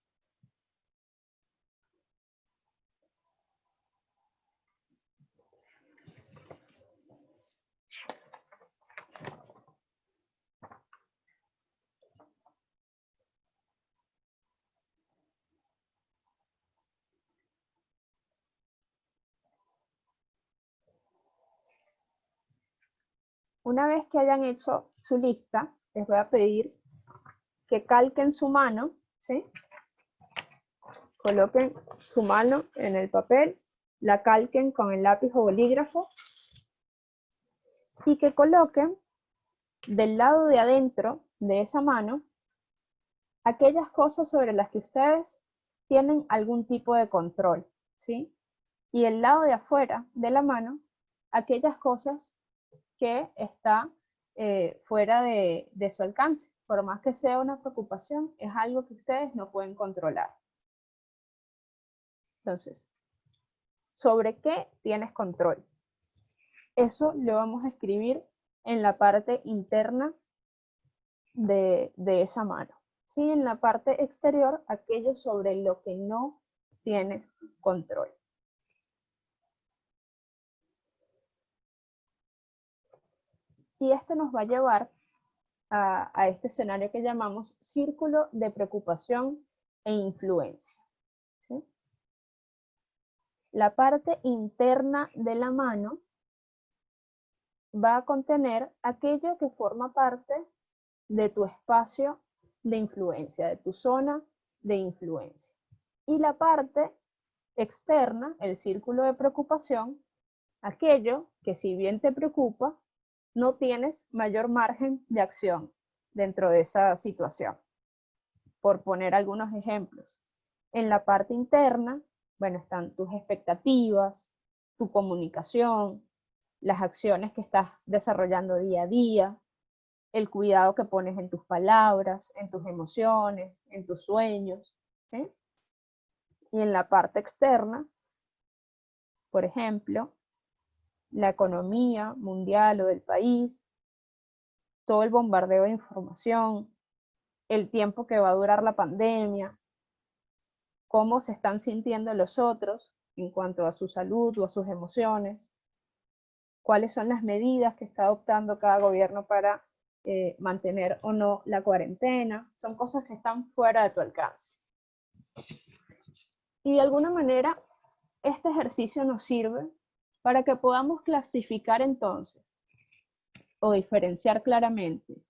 Una vez que hayan hecho su lista, les voy a pedir que calquen su mano, ¿sí? Coloquen su mano en el papel, la calquen con el lápiz o bolígrafo y que coloquen del lado de adentro de esa mano aquellas cosas sobre las que ustedes tienen algún tipo de control, ¿sí? Y del lado de afuera de la mano, aquellas cosas que están fuera de su alcance. Por más que sea una preocupación, es algo que ustedes no pueden controlar. Entonces, ¿sobre qué tienes control? Eso lo vamos a escribir en la parte interna de esa mano. ¿Sí? En la parte exterior, aquello sobre lo que no tienes control. Y esto nos va a llevar a este escenario que llamamos círculo de preocupación e influencia. ¿Sí? La parte interna de la mano va a contener aquello que forma parte de tu espacio de influencia, de tu zona de influencia. Y la parte externa, el círculo de preocupación, aquello que si bien te preocupa, no tienes mayor margen de acción dentro de esa situación. Por poner algunos ejemplos, en la parte interna, bueno, están tus expectativas, tu comunicación, las acciones que estás desarrollando día a día, el cuidado que pones en tus palabras, en tus emociones, en tus sueños, ¿sí? Y en la parte externa, por ejemplo, la economía mundial o del país, todo el bombardeo de información, el tiempo que va a durar la pandemia, cómo se están sintiendo los otros en cuanto a su salud o a sus emociones, cuáles son las medidas que está adoptando cada gobierno para mantener o no la cuarentena. Son cosas que están fuera de tu alcance. Y de alguna manera, este ejercicio nos sirve para que podamos clasificar entonces o diferenciar claramente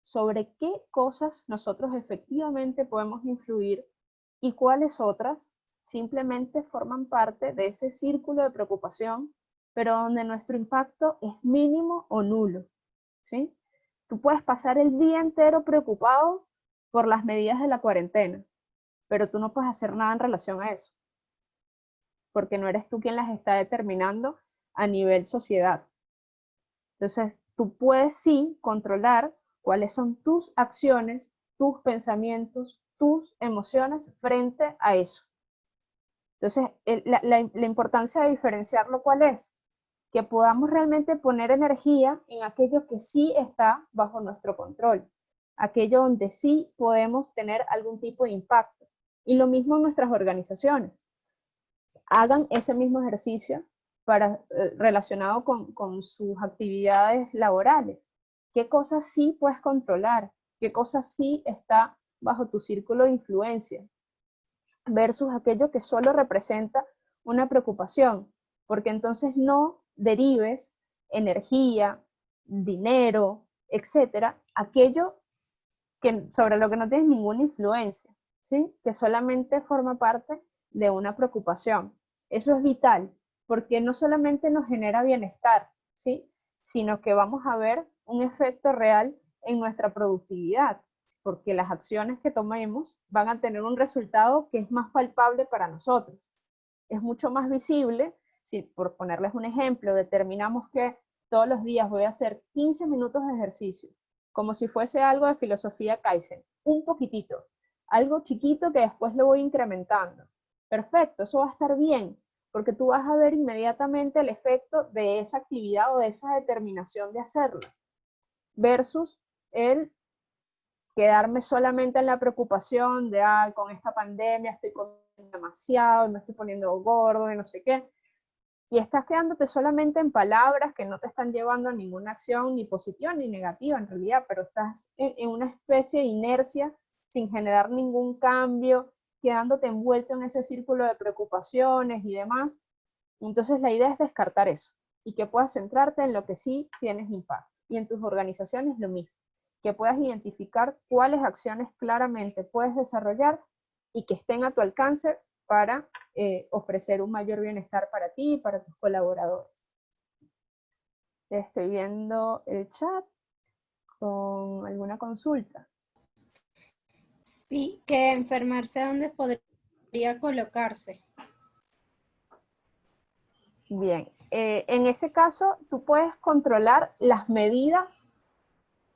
sobre qué cosas nosotros efectivamente podemos influir y cuáles otras simplemente forman parte de ese círculo de preocupación, pero donde nuestro impacto es mínimo o nulo, ¿sí? Tú puedes pasar el día entero preocupado por las medidas de la cuarentena, pero tú no puedes hacer nada en relación a eso, porque no eres tú quien las está determinando a nivel sociedad. Entonces, tú puedes sí controlar cuáles son tus acciones, tus pensamientos, tus emociones frente a eso. Entonces, la importancia de diferenciarlo, ¿cuál es? Que podamos realmente poner energía en aquello que sí está bajo nuestro control, aquello donde sí podemos tener algún tipo de impacto. Y lo mismo en nuestras organizaciones. Hagan ese mismo ejercicio relacionado con sus actividades laborales. ¿Qué cosas sí puedes controlar? ¿Qué cosas sí está bajo tu círculo de influencia? Versus aquello que solo representa una preocupación, porque entonces no derives energía, dinero, etcétera, aquello sobre lo que no tienes ninguna influencia, ¿sí? Que solamente forma parte de una preocupación. Eso es vital, porque no solamente nos genera bienestar, ¿sí? Sino que vamos a ver un efecto real en nuestra productividad, porque las acciones que tomemos van a tener un resultado que es más palpable para nosotros. Es mucho más visible, si por ponerles un ejemplo, determinamos que todos los días voy a hacer 15 minutos de ejercicio, como si fuese algo de filosofía Kaizen, un poquitito, algo chiquito que después lo voy incrementando. Perfecto, eso va a estar bien, porque tú vas a ver inmediatamente el efecto de esa actividad o de esa determinación de hacerlo, versus el quedarme solamente en la preocupación de, con esta pandemia estoy comiendo demasiado, me estoy poniendo gordo y no sé qué. Y estás quedándote solamente en palabras que no te están llevando a ninguna acción, ni positiva ni negativa en realidad, pero estás en una especie de inercia sin generar ningún cambio, quedándote envuelto en ese círculo de preocupaciones y demás. Entonces la idea es descartar eso y que puedas centrarte en lo que sí tienes impacto. Y en tus organizaciones lo mismo, que puedas identificar cuáles acciones claramente puedes desarrollar y que estén a tu alcance para ofrecer un mayor bienestar para ti y para tus colaboradores. Estoy viendo el chat con alguna consulta. Sí, que enfermarse donde podría colocarse. Bien, en ese caso tú puedes controlar las medidas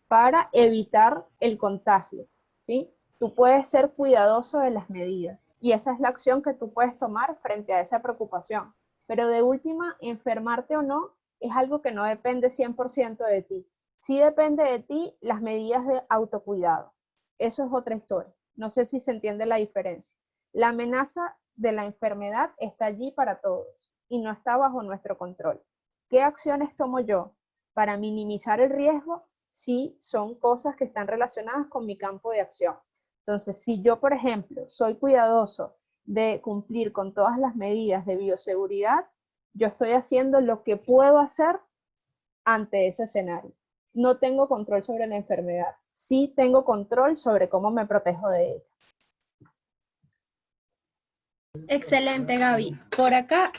para evitar el contagio, ¿sí? Tú puedes ser cuidadoso de las medidas y esa es la acción que tú puedes tomar frente a esa preocupación. Pero de última, enfermarte o no es algo que no depende 100% de ti. Sí depende de ti las medidas de autocuidado. Eso es otra historia. No sé si se entiende la diferencia. La amenaza de la enfermedad está allí para todos y no está bajo nuestro control. ¿Qué acciones tomo yo para minimizar el riesgo? Sí, son cosas que están relacionadas con mi campo de acción. Entonces, si yo, por ejemplo, soy cuidadoso de cumplir con todas las medidas de bioseguridad, yo estoy haciendo lo que puedo hacer ante ese escenario. No tengo control sobre la enfermedad, sí tengo control sobre cómo me protejo de ella. Excelente, Gaby. Por acá,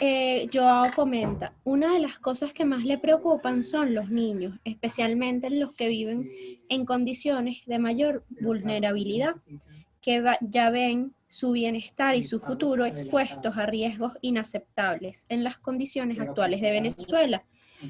Joao comenta, una de las cosas que más le preocupan son los niños, especialmente los que viven en condiciones de mayor vulnerabilidad, que ya ven su bienestar y su futuro expuestos a riesgos inaceptables en las condiciones actuales de Venezuela.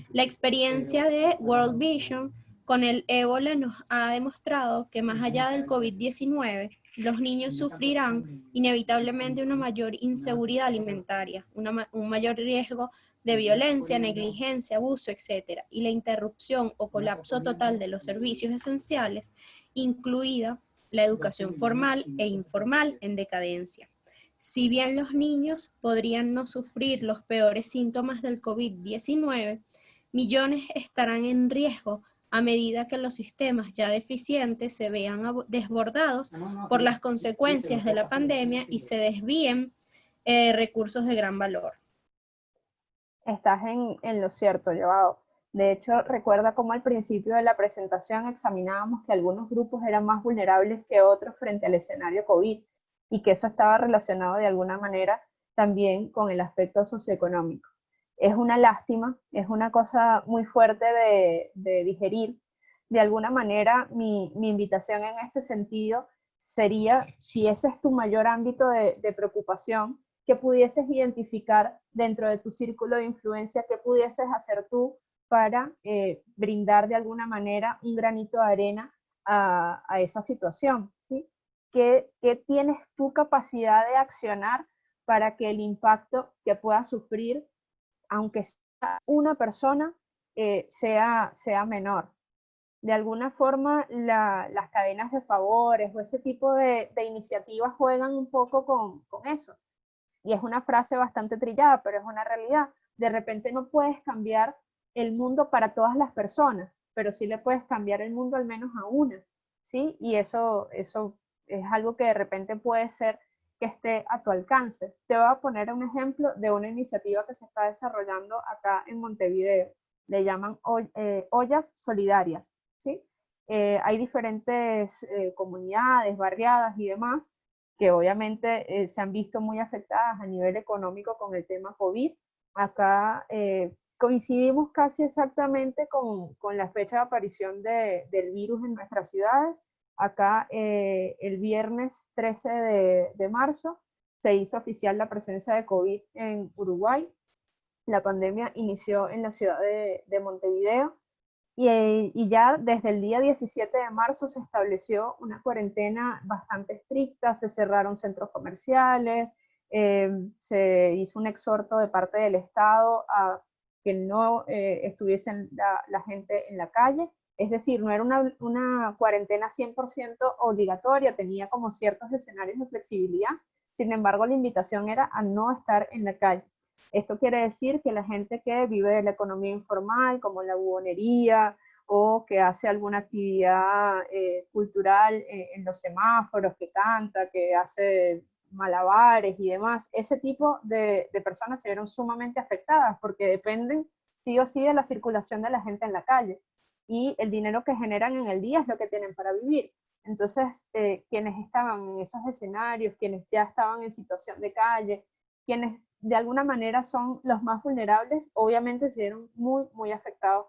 La experiencia de World Vision con el ébola nos ha demostrado que más allá del COVID-19, los niños sufrirán inevitablemente una mayor inseguridad alimentaria, un mayor riesgo de violencia, negligencia, abuso, etc. Y la interrupción o colapso total de los servicios esenciales, incluida la educación formal e informal en decadencia. Si bien los niños podrían no sufrir los peores síntomas del COVID-19, Millones estarán en riesgo a medida que los sistemas ya deficientes se vean desbordados por las consecuencias de la pandemia y se desvíen recursos de gran valor. Estás en lo cierto, Joao. De hecho, recuerda cómo al principio de la presentación examinábamos que algunos grupos eran más vulnerables que otros frente al escenario COVID y que eso estaba relacionado de alguna manera también con el aspecto socioeconómico. Es una lástima, es una cosa muy fuerte de digerir. De alguna manera, mi invitación en este sentido sería, si ese es tu mayor ámbito de preocupación, que pudieses identificar dentro de tu círculo de influencia, qué pudieses hacer tú para brindar de alguna manera un granito de arena a esa situación, ¿sí? ¿Qué tienes tu capacidad de accionar para que el impacto que pueda sufrir, aunque sea una persona, sea menor? De alguna forma, las cadenas de favores o ese tipo de iniciativas juegan un poco con eso. Y es una frase bastante trillada, pero es una realidad. De repente no puedes cambiar el mundo para todas las personas, pero sí le puedes cambiar el mundo al menos a una, ¿sí? Y eso es algo que de repente puede ser que esté a tu alcance. Te voy a poner un ejemplo de una iniciativa que se está desarrollando acá en Montevideo. Le llaman ollas solidarias, ¿sí? Hay diferentes comunidades, barriadas y demás que obviamente se han visto muy afectadas a nivel económico con el tema COVID. Acá coincidimos casi exactamente con la fecha de aparición del virus en nuestras ciudades. Acá el viernes 13 de marzo se hizo oficial la presencia de COVID en Uruguay. La pandemia inició en la ciudad de Montevideo y ya desde el día 17 de marzo se estableció una cuarentena bastante estricta, se cerraron centros comerciales, se hizo un exhorto de parte del Estado a que no estuviesen la gente en la calle, es decir, no era una cuarentena 100% obligatoria, tenía como ciertos escenarios de flexibilidad, sin embargo la invitación era a no estar en la calle. Esto quiere decir que la gente que vive de la economía informal, como la buhonería, o que hace alguna actividad cultural en los semáforos, que canta, que hace malabares y demás, ese tipo de personas se vieron sumamente afectadas porque dependen sí o sí de la circulación de la gente en la calle y el dinero que generan en el día es lo que tienen para vivir. Entonces, quienes estaban en esos escenarios, quienes ya estaban en situación de calle, quienes de alguna manera son los más vulnerables, obviamente se vieron muy afectados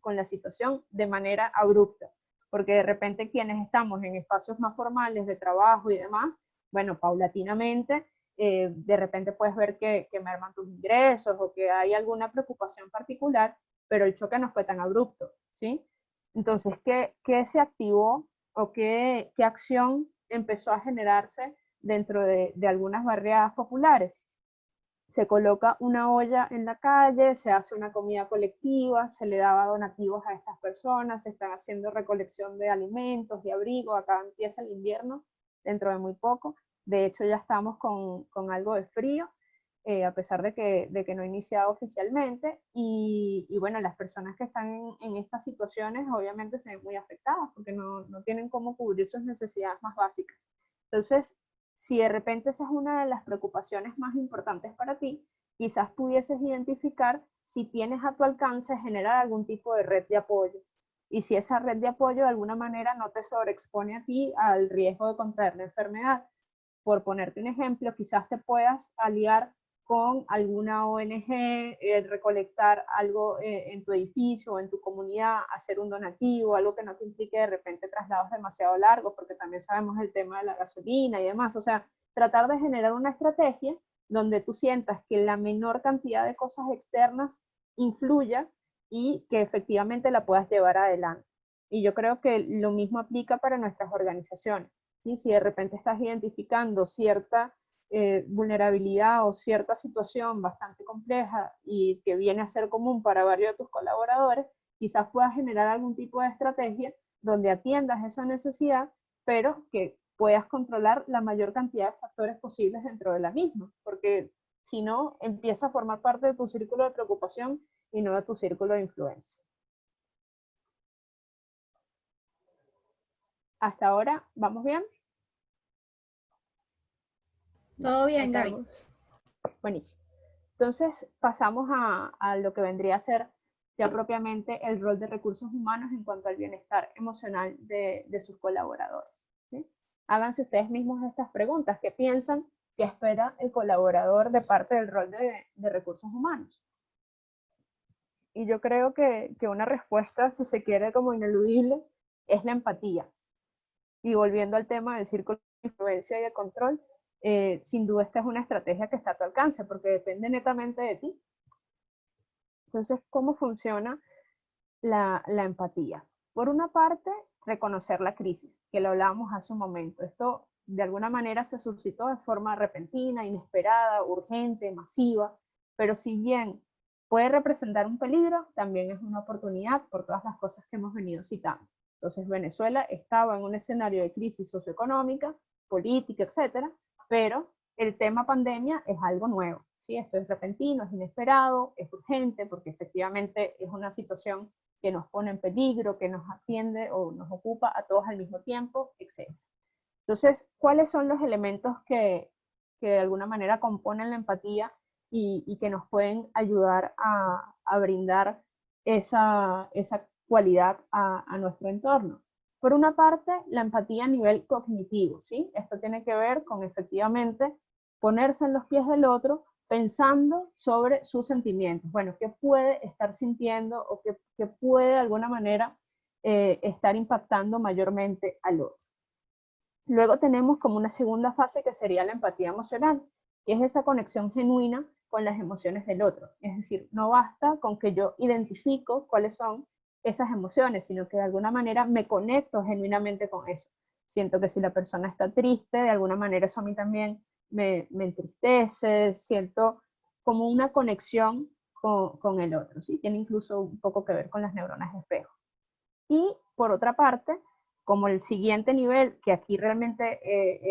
con la situación de manera abrupta, porque de repente quienes estamos en espacios más formales de trabajo y demás, bueno, paulatinamente, de repente puedes ver que merman tus ingresos o que hay alguna preocupación particular, pero el choque no fue tan abrupto, ¿sí? Entonces, ¿qué se activó o qué acción empezó a generarse dentro de algunas barriadas populares? Se coloca una olla en la calle, se hace una comida colectiva, se le daba donativos a estas personas, se están haciendo recolección de alimentos, de abrigo, acá empieza el invierno dentro de muy poco, de hecho ya estamos con algo de frío, a pesar de que no ha iniciado oficialmente, y bueno, las personas que están en estas situaciones obviamente se ven muy afectadas porque no tienen cómo cubrir sus necesidades más básicas. Entonces, si de repente esa es una de las preocupaciones más importantes para ti, quizás pudieses identificar si tienes a tu alcance generar algún tipo de red de apoyo. Y si esa red de apoyo de alguna manera no te sobreexpone a ti al riesgo de contraer la enfermedad. Por ponerte un ejemplo, quizás te puedas aliar con alguna ONG, recolectar algo en tu edificio o en tu comunidad, hacer un donativo, algo que no te implique de repente traslados demasiado largos, porque también sabemos el tema de la gasolina y demás. O sea, tratar de generar una estrategia donde tú sientas que la menor cantidad de cosas externas influya y que efectivamente la puedas llevar adelante. Y yo creo que lo mismo aplica para nuestras organizaciones. ¿Sí? Si de repente estás identificando cierta vulnerabilidad o cierta situación bastante compleja y que viene a ser común para varios de tus colaboradores, quizás puedas generar algún tipo de estrategia donde atiendas esa necesidad, pero que puedas controlar la mayor cantidad de factores posibles dentro de la misma, porque si no, empieza a formar parte de tu círculo de preocupación y no de tu círculo de influencia. Hasta ahora, ¿vamos bien? Todo bien, Gaby. Estamos. Buenísimo. Entonces pasamos a lo que vendría a ser ya propiamente el rol de recursos humanos en cuanto al bienestar emocional de sus colaboradores, ¿sí? Háganse ustedes mismos estas preguntas. ¿Qué piensan que espera el colaborador de parte del rol de recursos humanos? Y yo creo que una respuesta, si se quiere, como ineludible, es la empatía. Y volviendo al tema del círculo de influencia y de control, sin duda esta es una estrategia que está a tu alcance, porque depende netamente de ti. Entonces, ¿cómo funciona la empatía? Por una parte, reconocer la crisis, que lo hablábamos hace un momento. Esto de alguna manera se suscitó de forma repentina, inesperada, urgente, masiva, pero si bien puede representar un peligro, también es una oportunidad por todas las cosas que hemos venido citando. Entonces, Venezuela estaba en un escenario de crisis socioeconómica, política, etcétera, pero el tema pandemia es algo nuevo, ¿sí? Esto es repentino, es inesperado, es urgente, porque efectivamente es una situación que nos pone en peligro, que nos atiende o nos ocupa a todos al mismo tiempo, etc. Entonces, ¿cuáles son los elementos que de alguna manera componen la empatía y que nos pueden ayudar a brindar esa cualidad a nuestro entorno? Por una parte, la empatía a nivel cognitivo, ¿sí? Esto tiene que ver con efectivamente ponerse en los pies del otro pensando sobre sus sentimientos. Bueno, ¿qué puede estar sintiendo o qué puede de alguna manera estar impactando mayormente al otro? Luego tenemos como una segunda fase que sería la empatía emocional, que es esa conexión genuina con las emociones del otro. Es decir, no basta con que yo identifico cuáles son esas emociones, sino que de alguna manera me conecto genuinamente con eso. Siento que si la persona está triste, de alguna manera eso a mí también me entristece, siento como una conexión con el otro, ¿sí? Tiene incluso un poco que ver con las neuronas de espejo. Y por otra parte, como el siguiente nivel, que aquí realmente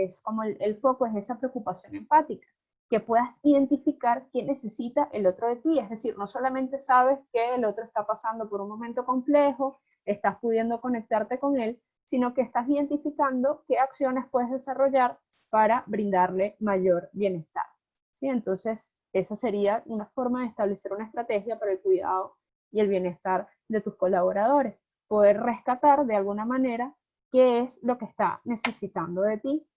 es como el foco, es esa preocupación empática, que puedas identificar qué necesita el otro de ti, es decir, no solamente sabes que el otro está pasando por un momento complejo, estás pudiendo conectarte con él, sino que estás identificando qué acciones puedes desarrollar para brindarle mayor bienestar, ¿sí? Entonces, esa sería una forma de establecer una estrategia para el cuidado y el bienestar de tus colaboradores, poder rescatar de alguna manera qué es lo que está necesitando de ti.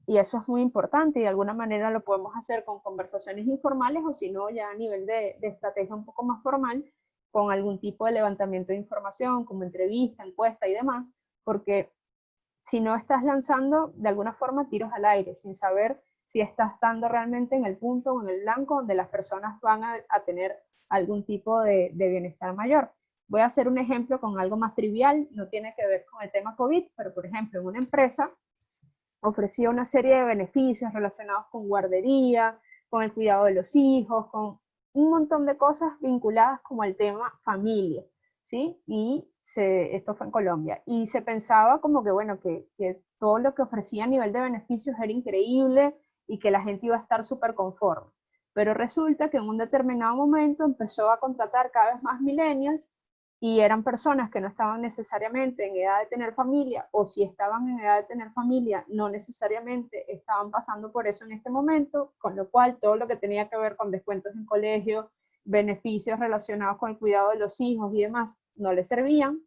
Y eso es muy importante y de alguna manera lo podemos hacer con conversaciones informales o si no ya a nivel de estrategia un poco más formal, con algún tipo de levantamiento de información, como entrevista, encuesta y demás, porque si no estás lanzando de alguna forma tiros al aire, sin saber si estás dando realmente en el punto o en el blanco donde las personas van a tener algún tipo de bienestar mayor. Voy a hacer un ejemplo con algo más trivial, no tiene que ver con el tema COVID, pero por ejemplo en una empresa ofrecía una serie de beneficios relacionados con guardería, con el cuidado de los hijos, con un montón de cosas vinculadas como al tema familia, ¿sí? Y esto fue en Colombia, y se pensaba como que, bueno, que todo lo que ofrecía a nivel de beneficios era increíble y que la gente iba a estar súper conforme. Pero resulta que en un determinado momento empezó a contratar cada vez más millennials y eran personas que no estaban necesariamente en edad de tener familia, o si estaban en edad de tener familia, no necesariamente estaban pasando por eso en este momento, con lo cual todo lo que tenía que ver con descuentos en colegio, beneficios relacionados con el cuidado de los hijos y demás, no les servían,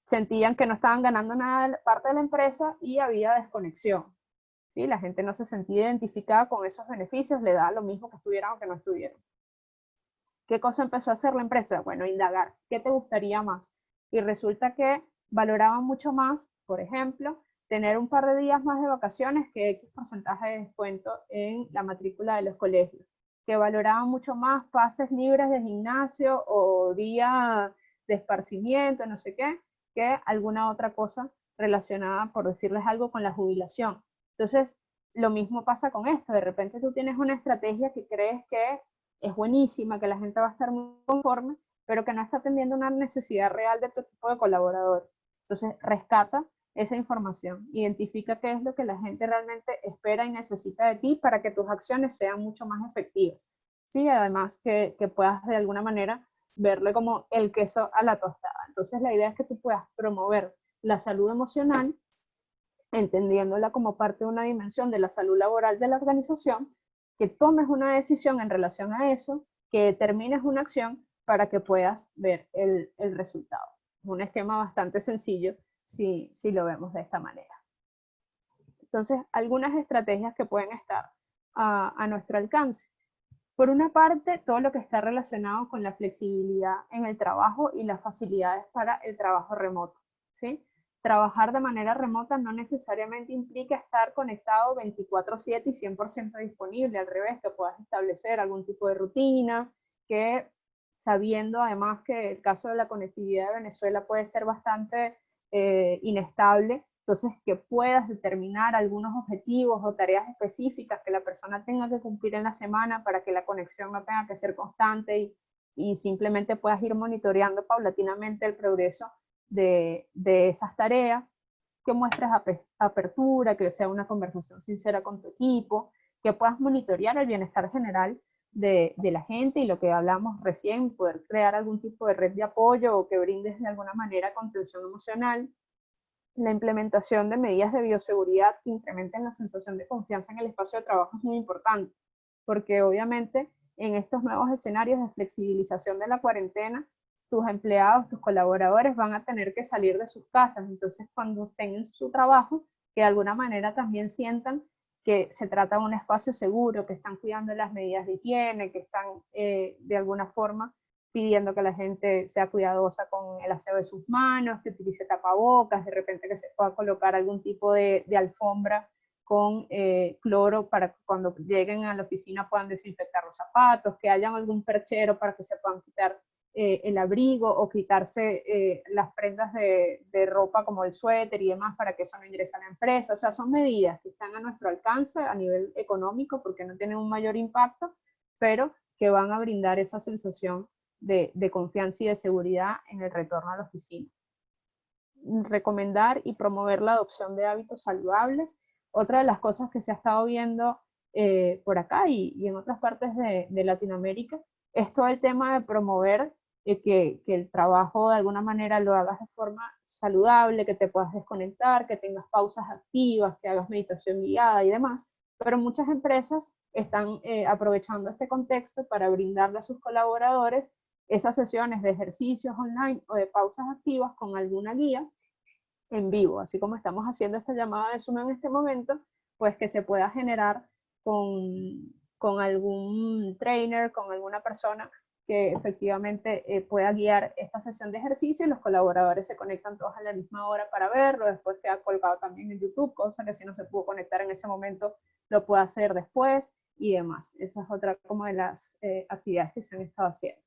sentían que no estaban ganando nada de parte de la empresa y había desconexión. ¿Sí? La gente no se sentía identificada con esos beneficios, le da lo mismo que estuvieran o que no estuvieran. ¿Qué cosa empezó a hacer la empresa? Bueno, indagar, ¿qué te gustaría más? Y resulta que valoraban mucho más, por ejemplo, tener un par de días más de vacaciones que X porcentaje de descuento en la matrícula de los colegios, que valoraban mucho más pases libres de gimnasio o día de esparcimiento, no sé qué, que alguna otra cosa relacionada, por decirles algo, con la jubilación. Entonces, lo mismo pasa con esto, de repente tú tienes una estrategia que crees que es buenísima, que la gente va a estar muy conforme, pero que no está atendiendo una necesidad real de tu equipo de colaboradores. Entonces, rescata esa información, identifica qué es lo que la gente realmente espera y necesita de ti para que tus acciones sean mucho más efectivas. ¿sí? Además que puedas de alguna manera verle como el queso a la tostada. Entonces la idea es que tú puedas promover la salud emocional, entendiéndola como parte de una dimensión de la salud laboral de la organización, que tomes una decisión en relación a eso, que determines una acción para que puedas ver el resultado. Un esquema bastante sencillo si lo vemos de esta manera. Entonces, algunas estrategias que pueden estar a nuestro alcance. Por una parte, todo lo que está relacionado con la flexibilidad en el trabajo y las facilidades para el trabajo remoto, ¿sí? Trabajar de manera remota no necesariamente implica estar conectado 24/7 y 100% disponible, al revés, que puedas establecer algún tipo de rutina, que sabiendo además que el caso de la conectividad de Venezuela puede ser bastante inestable, entonces que puedas determinar algunos objetivos o tareas específicas que la persona tenga que cumplir en la semana para que la conexión no tenga que ser constante y simplemente puedas ir monitoreando paulatinamente el progreso de esas tareas, que muestres apertura, que sea una conversación sincera con tu equipo, que puedas monitorear el bienestar general de la gente y lo que hablamos recién, poder crear algún tipo de red de apoyo o que brindes de alguna manera contención emocional. La implementación de medidas de bioseguridad que incrementen la sensación de confianza en el espacio de trabajo es muy importante, porque obviamente en estos nuevos escenarios de flexibilización de la cuarentena, tus empleados, tus colaboradores van a tener que salir de sus casas, entonces cuando estén en su trabajo, que de alguna manera también sientan que se trata de un espacio seguro, que están cuidando las medidas de higiene, que están de alguna forma pidiendo que la gente sea cuidadosa con el aseo de sus manos, que utilice tapabocas, de repente que se pueda colocar algún tipo de alfombra con cloro para que cuando lleguen a la oficina puedan desinfectar los zapatos, que haya algún perchero para que se puedan quitar el abrigo o quitarse las prendas de ropa como el suéter y demás para que eso no ingrese a la empresa. O sea, son medidas que están a nuestro alcance a nivel económico porque no tienen un mayor impacto, pero que van a brindar esa sensación de confianza y de seguridad en el retorno a la oficina. Recomendar y promover la adopción de hábitos saludables. Otra de las cosas que se ha estado viendo por acá y en otras partes de Latinoamérica es todo el tema de promover que el trabajo de alguna manera lo hagas de forma saludable, que te puedas desconectar, que tengas pausas activas, que hagas meditación guiada y demás. Pero muchas empresas están aprovechando este contexto para brindarle a sus colaboradores esas sesiones de ejercicios online o de pausas activas con alguna guía en vivo, así como estamos haciendo esta llamada de Zoom en este momento, pues que se pueda generar con algún trainer, con alguna persona que efectivamente pueda guiar esta sesión de ejercicio y los colaboradores se conectan todos a la misma hora para verlo, después queda colgado también en YouTube, cosa que si no se pudo conectar en ese momento lo puede hacer después y demás. Esa es otra como de las actividades que se han estado haciendo.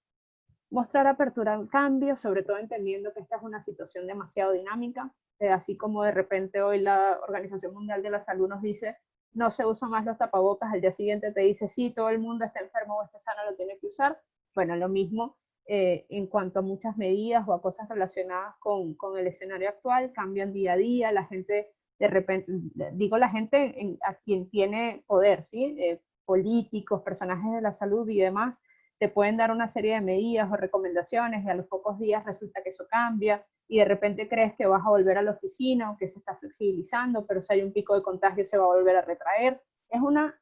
Mostrar apertura al cambio, sobre todo entendiendo que esta es una situación demasiado dinámica, así como de repente hoy la Organización Mundial de la Salud nos dice no se usan más los tapabocas, al día siguiente te dice sí, todo el mundo está enfermo o está sano, lo tiene que usar. Bueno, lo mismo en cuanto a muchas medidas o a cosas relacionadas con el escenario actual, cambian día a día, la gente de repente, digo la gente a quien tiene poder, ¿sí? Políticos, personajes de la salud y demás, te pueden dar una serie de medidas o recomendaciones y a los pocos días resulta que eso cambia y de repente crees que vas a volver a la oficina o que se está flexibilizando, pero si hay un pico de contagio se va a volver a retraer. Es una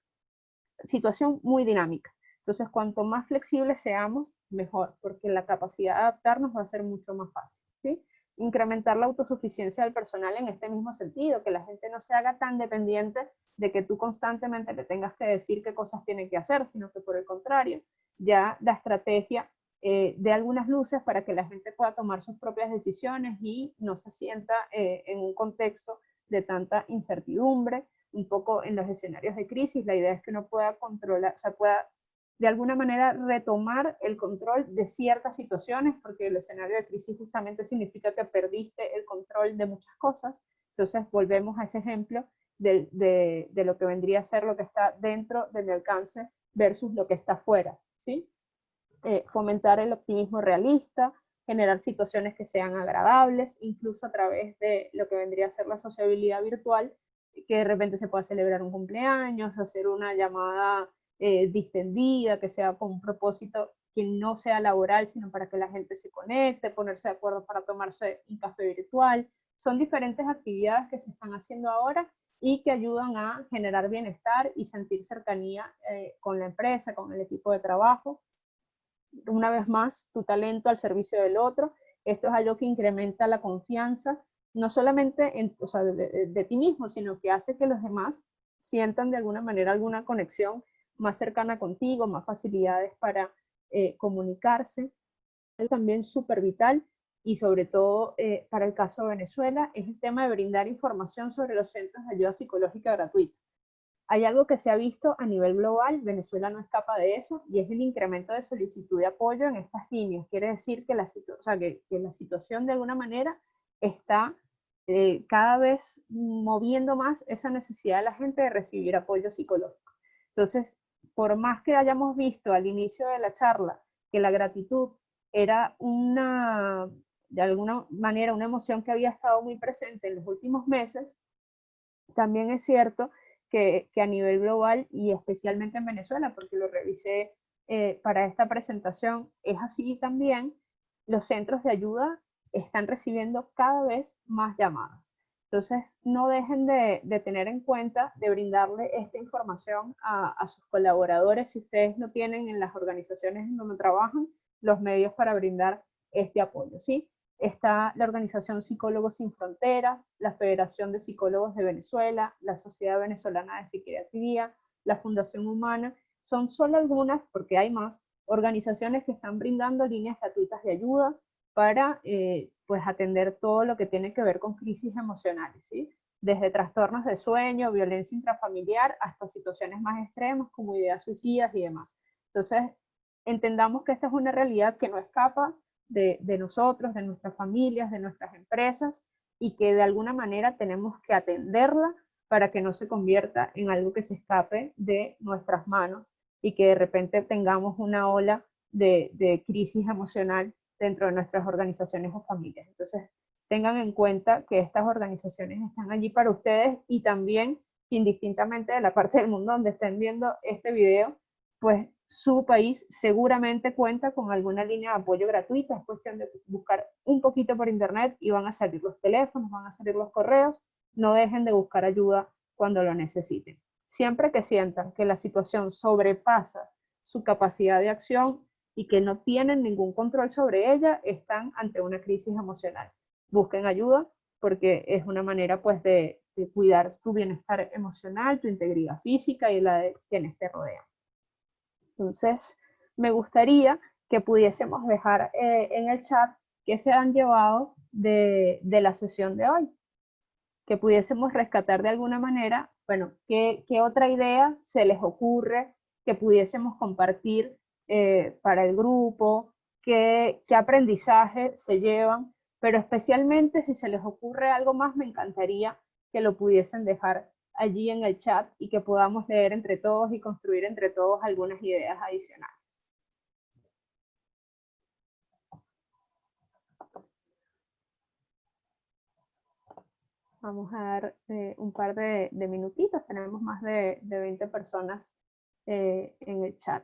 situación muy dinámica. Entonces, cuanto más flexibles seamos, mejor, porque la capacidad de adaptarnos va a ser mucho más fácil, ¿sí? Incrementar la autosuficiencia del personal en este mismo sentido, que la gente no se haga tan dependiente de que tú constantemente le tengas que decir qué cosas tiene que hacer, sino que por el contrario, ya la estrategia de algunas luces para que la gente pueda tomar sus propias decisiones y no se sienta en un contexto de tanta incertidumbre, un poco en los escenarios de crisis. La idea es que uno pueda controlar, o sea, pueda de alguna manera retomar el control de ciertas situaciones, porque el escenario de crisis justamente significa que perdiste el control de muchas cosas. Entonces volvemos a ese ejemplo de lo que vendría a ser lo que está dentro de mi alcance versus lo que está fuera, ¿sí? Fomentar el optimismo realista, generar situaciones que sean agradables, incluso a través de lo que vendría a ser la sociabilidad virtual, que de repente se pueda celebrar un cumpleaños, hacer una llamada distendida, que sea con un propósito que no sea laboral, sino para que la gente se conecte, ponerse de acuerdo para tomarse un café virtual. Son diferentes actividades que se están haciendo ahora y que ayudan a generar bienestar y sentir cercanía con la empresa, con el equipo de trabajo. Una vez más, tu talento al servicio del otro. Esto es algo que incrementa la confianza, no solamente o sea, de ti mismo, sino que hace que los demás sientan de alguna manera alguna conexión más cercana contigo, más facilidades para comunicarse. También súper vital y sobre todo para el caso de Venezuela es el tema de brindar información sobre los centros de ayuda psicológica gratuita. Hay algo que se ha visto a nivel global, Venezuela no escapa de eso, y es el incremento de solicitud de apoyo en estas líneas. Quiere decir que que la situación de alguna manera está cada vez moviendo más esa necesidad de la gente de recibir apoyo psicológico. Entonces, por más que hayamos visto al inicio de la charla que la gratitud era de alguna manera, una emoción que había estado muy presente en los últimos meses, también es cierto que a nivel global y especialmente en Venezuela, porque lo revisé para esta presentación, es así también, los centros de ayuda están recibiendo cada vez más llamadas. Entonces, no dejen de tener en cuenta, de brindarle esta información a sus colaboradores si ustedes no tienen en las organizaciones en donde trabajan los medios para brindar este apoyo, ¿sí? Está la Organización Psicólogos Sin Fronteras, la Federación de Psicólogos de Venezuela, la Sociedad Venezolana de Psiquiatría, la Fundación Humana. Son solo algunas, porque hay más, organizaciones que están brindando líneas gratuitas de ayuda para pues atender todo lo que tiene que ver con crisis emocionales, ¿sí? Desde trastornos de sueño, violencia intrafamiliar, hasta situaciones más extremas como ideas suicidas y demás. Entonces, entendamos que esta es una realidad que no escapa de nosotros, de nuestras familias, de nuestras empresas, y que de alguna manera tenemos que atenderla para que no se convierta en algo que se escape de nuestras manos y que de repente tengamos una ola de crisis emocional dentro de nuestras organizaciones o familias. Entonces, tengan en cuenta que estas organizaciones están allí para ustedes y también, indistintamente de la parte del mundo donde estén viendo este video, pues su país seguramente cuenta con alguna línea de apoyo gratuita. Es cuestión de buscar un poquito por internet y van a salir los teléfonos, van a salir los correos. No dejen de buscar ayuda cuando lo necesiten. Siempre que sientan que la situación sobrepasa su capacidad de acción y que no tienen ningún control sobre ella, están ante una crisis emocional. Busquen ayuda porque es una manera pues de cuidar tu bienestar emocional, tu integridad física y la de quienes te rodean. Entonces, me gustaría que pudiésemos dejar en el chat qué se han llevado de la sesión de hoy, que pudiésemos rescatar de alguna manera, bueno, qué otra idea se les ocurre que pudiésemos compartir para el grupo, qué aprendizaje se llevan, pero especialmente si se les ocurre algo más, me encantaría que lo pudiesen dejar allí en el chat y que podamos leer entre todos y construir entre todos algunas ideas adicionales. Vamos a dar un par de minutitos, tenemos más de 20 personas en el chat.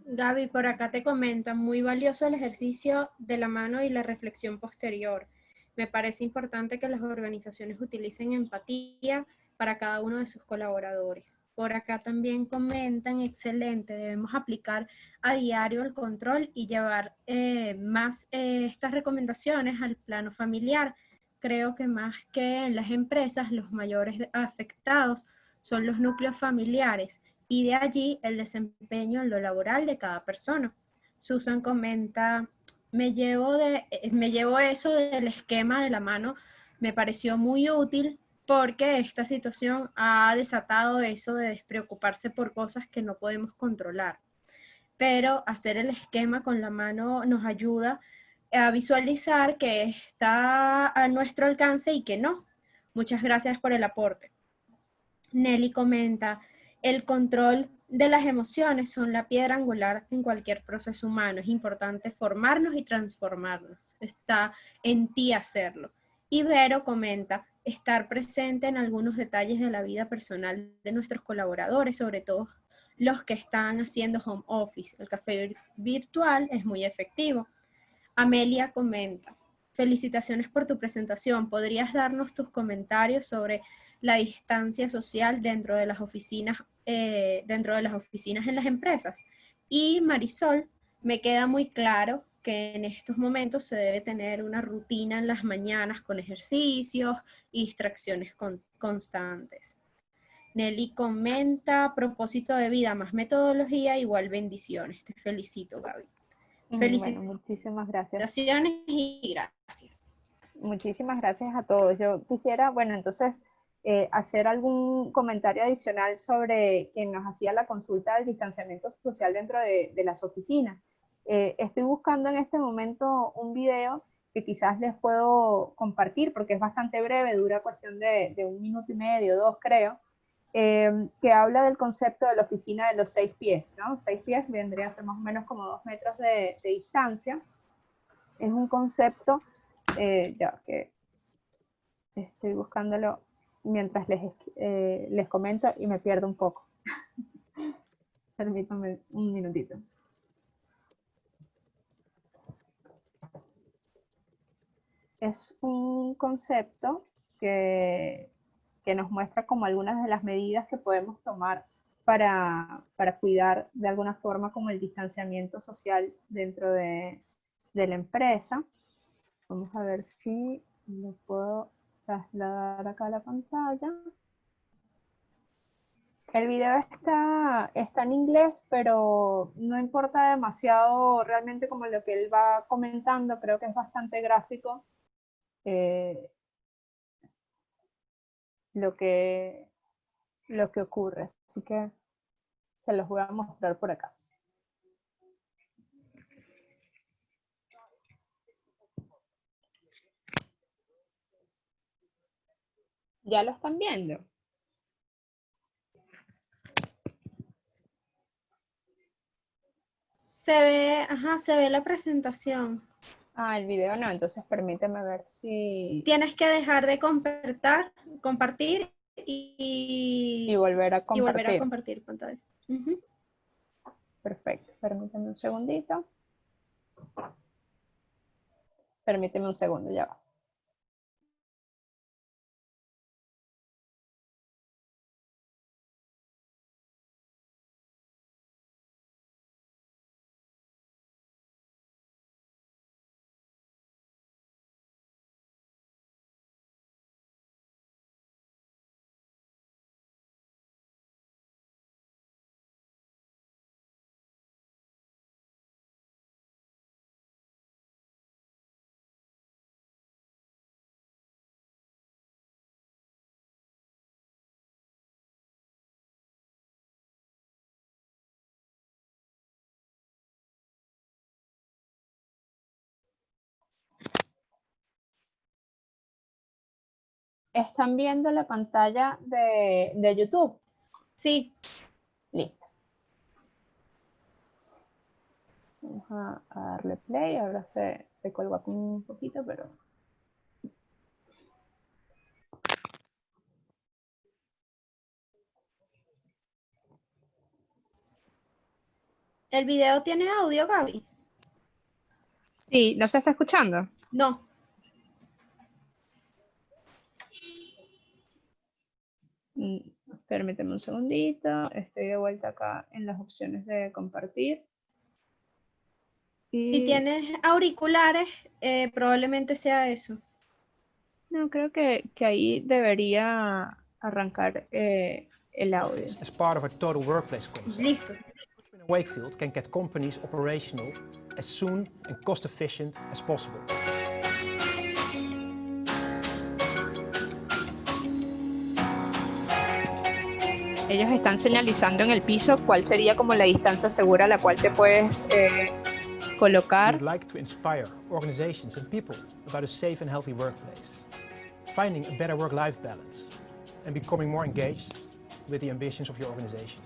Gaby, por acá te comentan, muy valioso el ejercicio de la mano y la reflexión posterior. Me parece importante que las organizaciones utilicen empatía para cada uno de sus colaboradores. Por acá también comentan, excelente, debemos aplicar a diario el control y llevar más estas recomendaciones al plano familiar. Creo que más que en las empresas, los mayores afectados son los núcleos familiares y de allí el desempeño en lo laboral de cada persona. Susan comenta, me llevo eso del esquema de la mano, me pareció muy útil porque esta situación ha desatado eso de despreocuparse por cosas que no podemos controlar. Pero hacer el esquema con la mano nos ayuda a visualizar que está a nuestro alcance y que no. Muchas gracias por el aporte. Nelly comenta, el control de las emociones son la piedra angular en cualquier proceso humano. Es importante formarnos y transformarnos. Está en ti hacerlo. Ibero comenta, estar presente en algunos detalles de la vida personal de nuestros colaboradores, sobre todo los que están haciendo home office. El café virtual es muy efectivo. Amelia comenta, felicitaciones por tu presentación. ¿Podrías darnos tus comentarios sobre la distancia social dentro de las oficinas en las empresas? Y Marisol, me queda muy claro que en estos momentos se debe tener una rutina en las mañanas con ejercicios y distracciones constantes. Nelly comenta, propósito de vida más metodología igual bendiciones. Te felicito, Gaby. Bueno, muchísimas gracias. Felicitaciones y gracias. Muchísimas gracias a todos. Yo quisiera, bueno, entonces hacer algún comentario adicional sobre quien nos hacía la consulta del distanciamiento social dentro de las oficinas. Estoy buscando en este momento un video que quizás les puedo compartir porque es bastante breve, dura cuestión de 1 minuto y medio, 2 creo, que habla del concepto de la oficina de los 6 pies, ¿no? 6 pies vendría a ser más o menos como 2 metros de distancia. Es un concepto, ya que estoy buscándolo mientras les comento y me pierdo un poco. Permítanme un minutito. Es un concepto que nos muestra como algunas de las medidas que podemos tomar para cuidar de alguna forma como el distanciamiento social dentro de la empresa. Vamos a ver si lo puedo trasladar acá a la pantalla. El video está en inglés, pero no importa demasiado realmente como lo que él va comentando, creo que es bastante gráfico lo que ocurre, así que se los voy a mostrar por acá. ¿Ya lo están viendo? Se ve la presentación. Ah, el video no, entonces permíteme ver si... Tienes que dejar de compartir y volver a compartir. Y volver a compartir pantalla. Perfecto, permíteme un segundito. Permíteme un segundo, ya va. ¿Están viendo la pantalla de YouTube? Sí. Listo. Vamos a darle play, ahora se colgó un poquito, pero... ¿El video tiene audio, Gaby? Sí, ¿no se está escuchando? No. Permíteme un segundito, estoy de vuelta acá en las opciones de compartir. Si tienes auriculares, probablemente sea eso. No, creo que ahí debería arrancar el audio. As part of a total workplace concept. Listo. Wakefield can get companies operational as soon and cost efficient as possible. Ellos están señalizando en el piso cuál sería como la distancia segura a la cual te puedes colocar. We'd like to inspire organizations and people about a safe and healthy workplace, finding a better work-life balance, and becoming more engaged with the ambitions of your organization.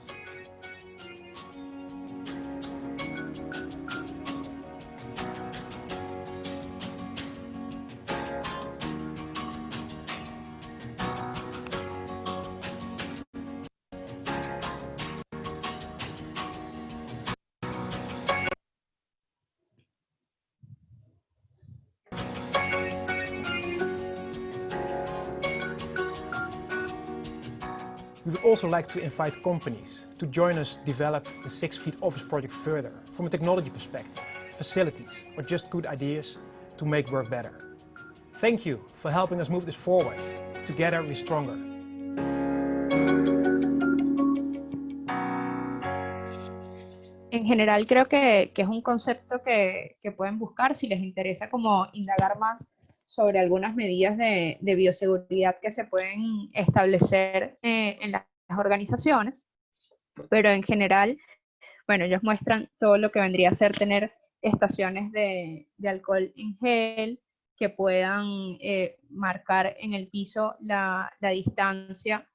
We would also like to invite companies to join us develop the 6 Feet Office project further from a technology perspective, facilities, or just good ideas to make work better. Thank you for helping us move this forward. Together we're stronger. En general creo que es un concepto que pueden buscar si les interesa como indagar más sobre algunas medidas de bioseguridad que se pueden establecer en las organizaciones, pero en general, bueno, ellos muestran todo lo que vendría a ser tener estaciones de alcohol en gel que puedan marcar en el piso la distancia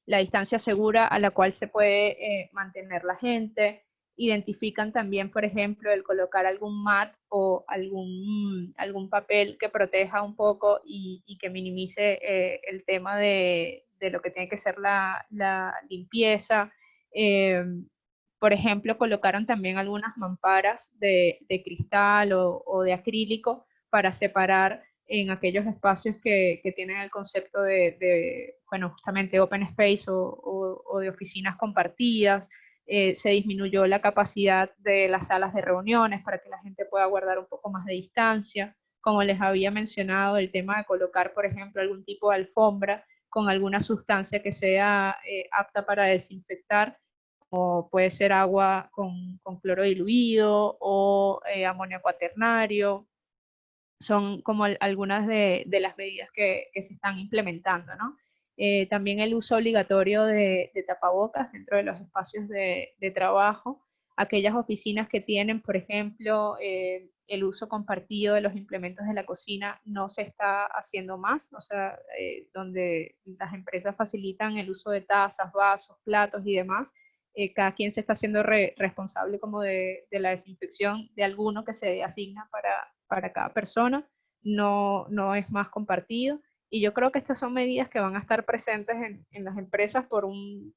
la distancia segura a la cual se puede mantener la gente. Identifican también, por ejemplo, el colocar algún mat o algún papel que proteja un poco y que minimice el tema de lo que tiene que ser la limpieza. Por ejemplo, colocaron también algunas mamparas de cristal o de acrílico para separar en aquellos espacios que tienen el concepto bueno, justamente open space o de oficinas compartidas. Se disminuyó la capacidad de las salas de reuniones para que la gente pueda guardar un poco más de distancia. Como les había mencionado, el tema de colocar, por ejemplo, algún tipo de alfombra con alguna sustancia que sea apta para desinfectar, o puede ser agua con cloro diluido o amonio cuaternario. Son como algunas de las medidas que se están implementando, ¿no? También el uso obligatorio de tapabocas dentro de los espacios de trabajo. Aquellas oficinas que tienen, por ejemplo, el uso compartido de los implementos de la cocina no se está haciendo más, o sea, donde las empresas facilitan el uso de tazas, vasos, platos y demás. Cada quien se está haciendo responsable como de la desinfección de alguno que se asigna para cada persona, no es más compartido. Y yo creo que estas son medidas que van a estar presentes en las empresas por un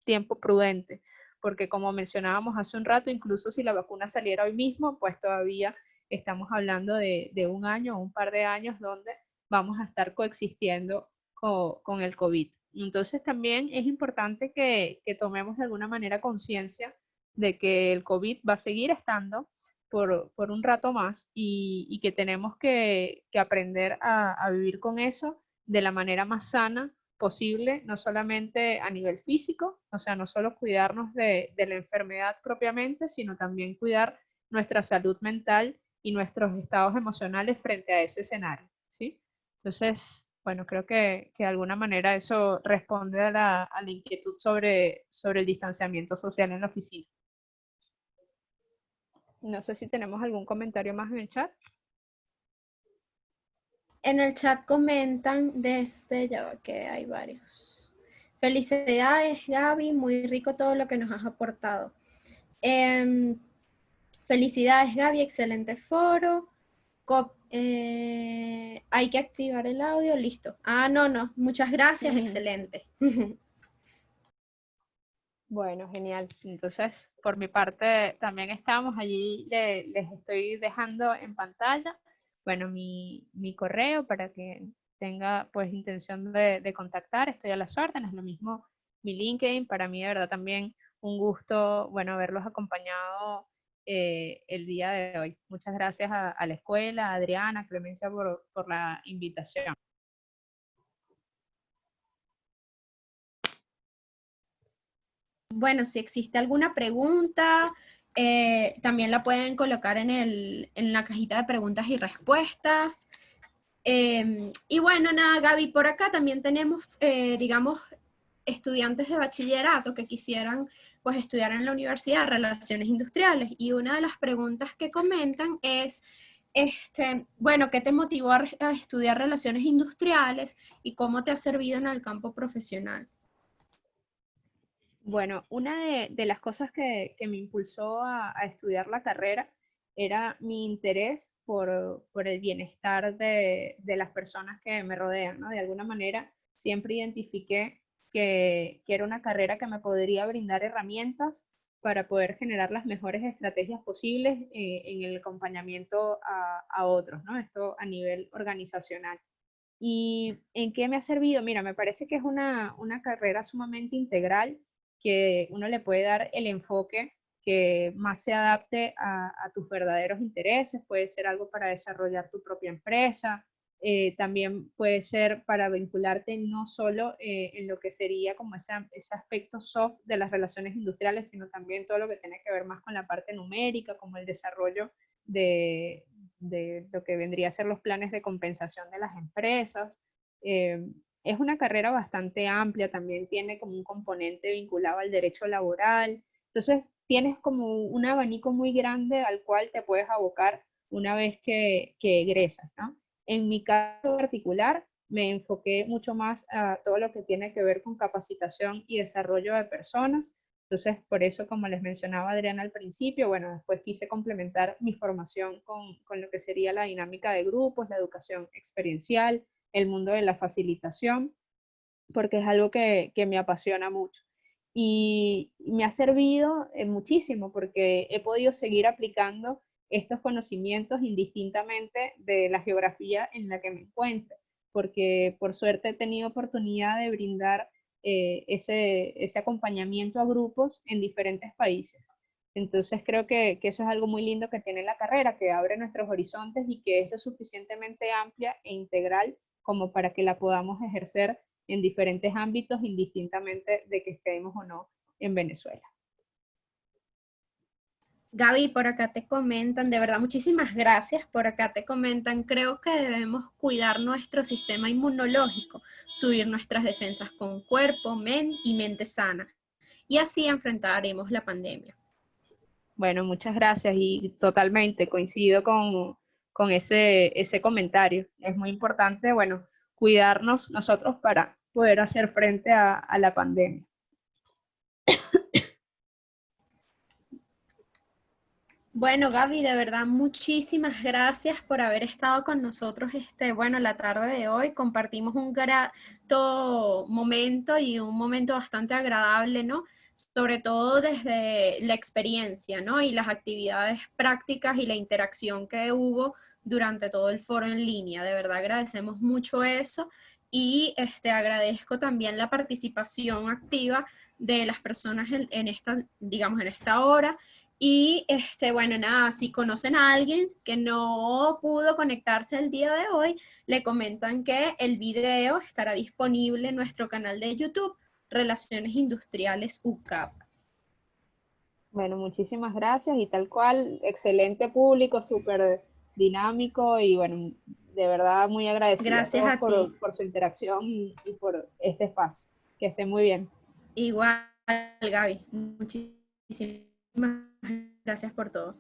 tiempo prudente, porque como mencionábamos hace un rato, incluso si la vacuna saliera hoy mismo, pues todavía estamos hablando de un año o un par de años donde vamos a estar coexistiendo con el COVID. Entonces también es importante que tomemos de alguna manera conciencia de que el COVID va a seguir estando por un rato más y que tenemos que aprender a vivir con eso de la manera más sana posible, no solamente a nivel físico, o sea, no solo cuidarnos de la enfermedad propiamente, sino también cuidar nuestra salud mental y nuestros estados emocionales frente a ese escenario, ¿sí? Entonces, bueno, creo que de alguna manera eso responde a la inquietud sobre el distanciamiento social en la oficina. No sé si tenemos algún comentario más en el chat. En el chat comentan ya que hay varios. Felicidades, Gaby, muy rico todo lo que nos has aportado. Felicidades, Gaby, excelente foro. Hay que activar el audio, listo. No, muchas gracias, excelente. Bueno, genial. Entonces, por mi parte, también estamos allí. Les estoy dejando en pantalla, bueno, mi correo para que tenga pues intención de contactar. Estoy a las órdenes. Lo mismo mi LinkedIn. Para mí, de verdad, también un gusto, bueno, haberlos acompañado el día de hoy. Muchas gracias a la escuela, a Adriana, Clemencia por la invitación. Bueno, si existe alguna pregunta, También la pueden colocar en la cajita de preguntas y respuestas. Y bueno, nada, Gaby, por acá también tenemos, digamos, estudiantes de bachillerato que quisieran pues estudiar en la Universidad Relaciones Industriales. Y una de las preguntas que comentan es, bueno, ¿qué te motivó a estudiar Relaciones Industriales y cómo te ha servido en el campo profesional? Bueno, una de las cosas que me impulsó a estudiar la carrera era mi interés por el bienestar de las personas que me rodean, ¿no? De alguna manera, siempre identifiqué que era una carrera que me podría brindar herramientas para poder generar las mejores estrategias posibles en el acompañamiento a otros, ¿no? Esto a nivel organizacional. ¿Y en qué me ha servido? Mira, me parece que es una carrera sumamente integral, que uno le puede dar el enfoque que más se adapte a tus verdaderos intereses. Puede ser algo para desarrollar tu propia empresa, también puede ser para vincularte no solo en lo que sería como ese aspecto soft de las relaciones industriales, sino también todo lo que tiene que ver más con la parte numérica, como el desarrollo de, de lo que vendría a ser los planes de compensación de las empresas. Eh, es una carrera bastante amplia, también tiene como un componente vinculado al derecho laboral. Entonces, tienes como un abanico muy grande al cual te puedes abocar una vez que egresas, ¿no? En mi caso particular, me enfoqué mucho más a todo lo que tiene que ver con capacitación y desarrollo de personas. Entonces, por eso, como les mencionaba Adriana al principio, bueno, después quise complementar mi formación con lo que sería la dinámica de grupos, la educación experiencial, el mundo de la facilitación, porque es algo que me apasiona mucho. Y me ha servido muchísimo porque he podido seguir aplicando estos conocimientos indistintamente de la geografía en la que me encuentro, porque por suerte he tenido oportunidad de brindar ese acompañamiento a grupos en diferentes países. Entonces creo que eso es algo muy lindo que tiene la carrera, que abre nuestros horizontes y que es lo suficientemente amplia e integral como para que la podamos ejercer en diferentes ámbitos, indistintamente de que estemos o no en Venezuela. Gaby, por acá te comentan, de verdad, muchísimas gracias. Por acá te comentan, creo que debemos cuidar nuestro sistema inmunológico, subir nuestras defensas con cuerpo, y mente sana. Y así enfrentaremos la pandemia. Bueno, muchas gracias y totalmente coincido con ese comentario. Es muy importante, bueno, cuidarnos nosotros para poder hacer frente a la pandemia. Bueno, Gaby, de verdad, muchísimas gracias por haber estado con nosotros, bueno, la tarde de hoy. Compartimos un grato momento y un momento bastante agradable, ¿no? Sobre todo desde la experiencia, ¿no? Y las actividades prácticas y la interacción que hubo durante todo el foro en línea. De verdad, agradecemos mucho eso y agradezco también la participación activa de las personas en esta, digamos, en esta hora. Y bueno, nada, si conocen a alguien que no pudo conectarse el día de hoy, le comentan que el video estará disponible en nuestro canal de YouTube, Relaciones Industriales UCAP. Bueno, muchísimas gracias y tal cual, excelente público, súper dinámico y bueno, de verdad muy agradecida a Gracias todos a ti. por su interacción y por este espacio. Que estén muy bien. Igual, Gaby, muchísimas gracias por todo.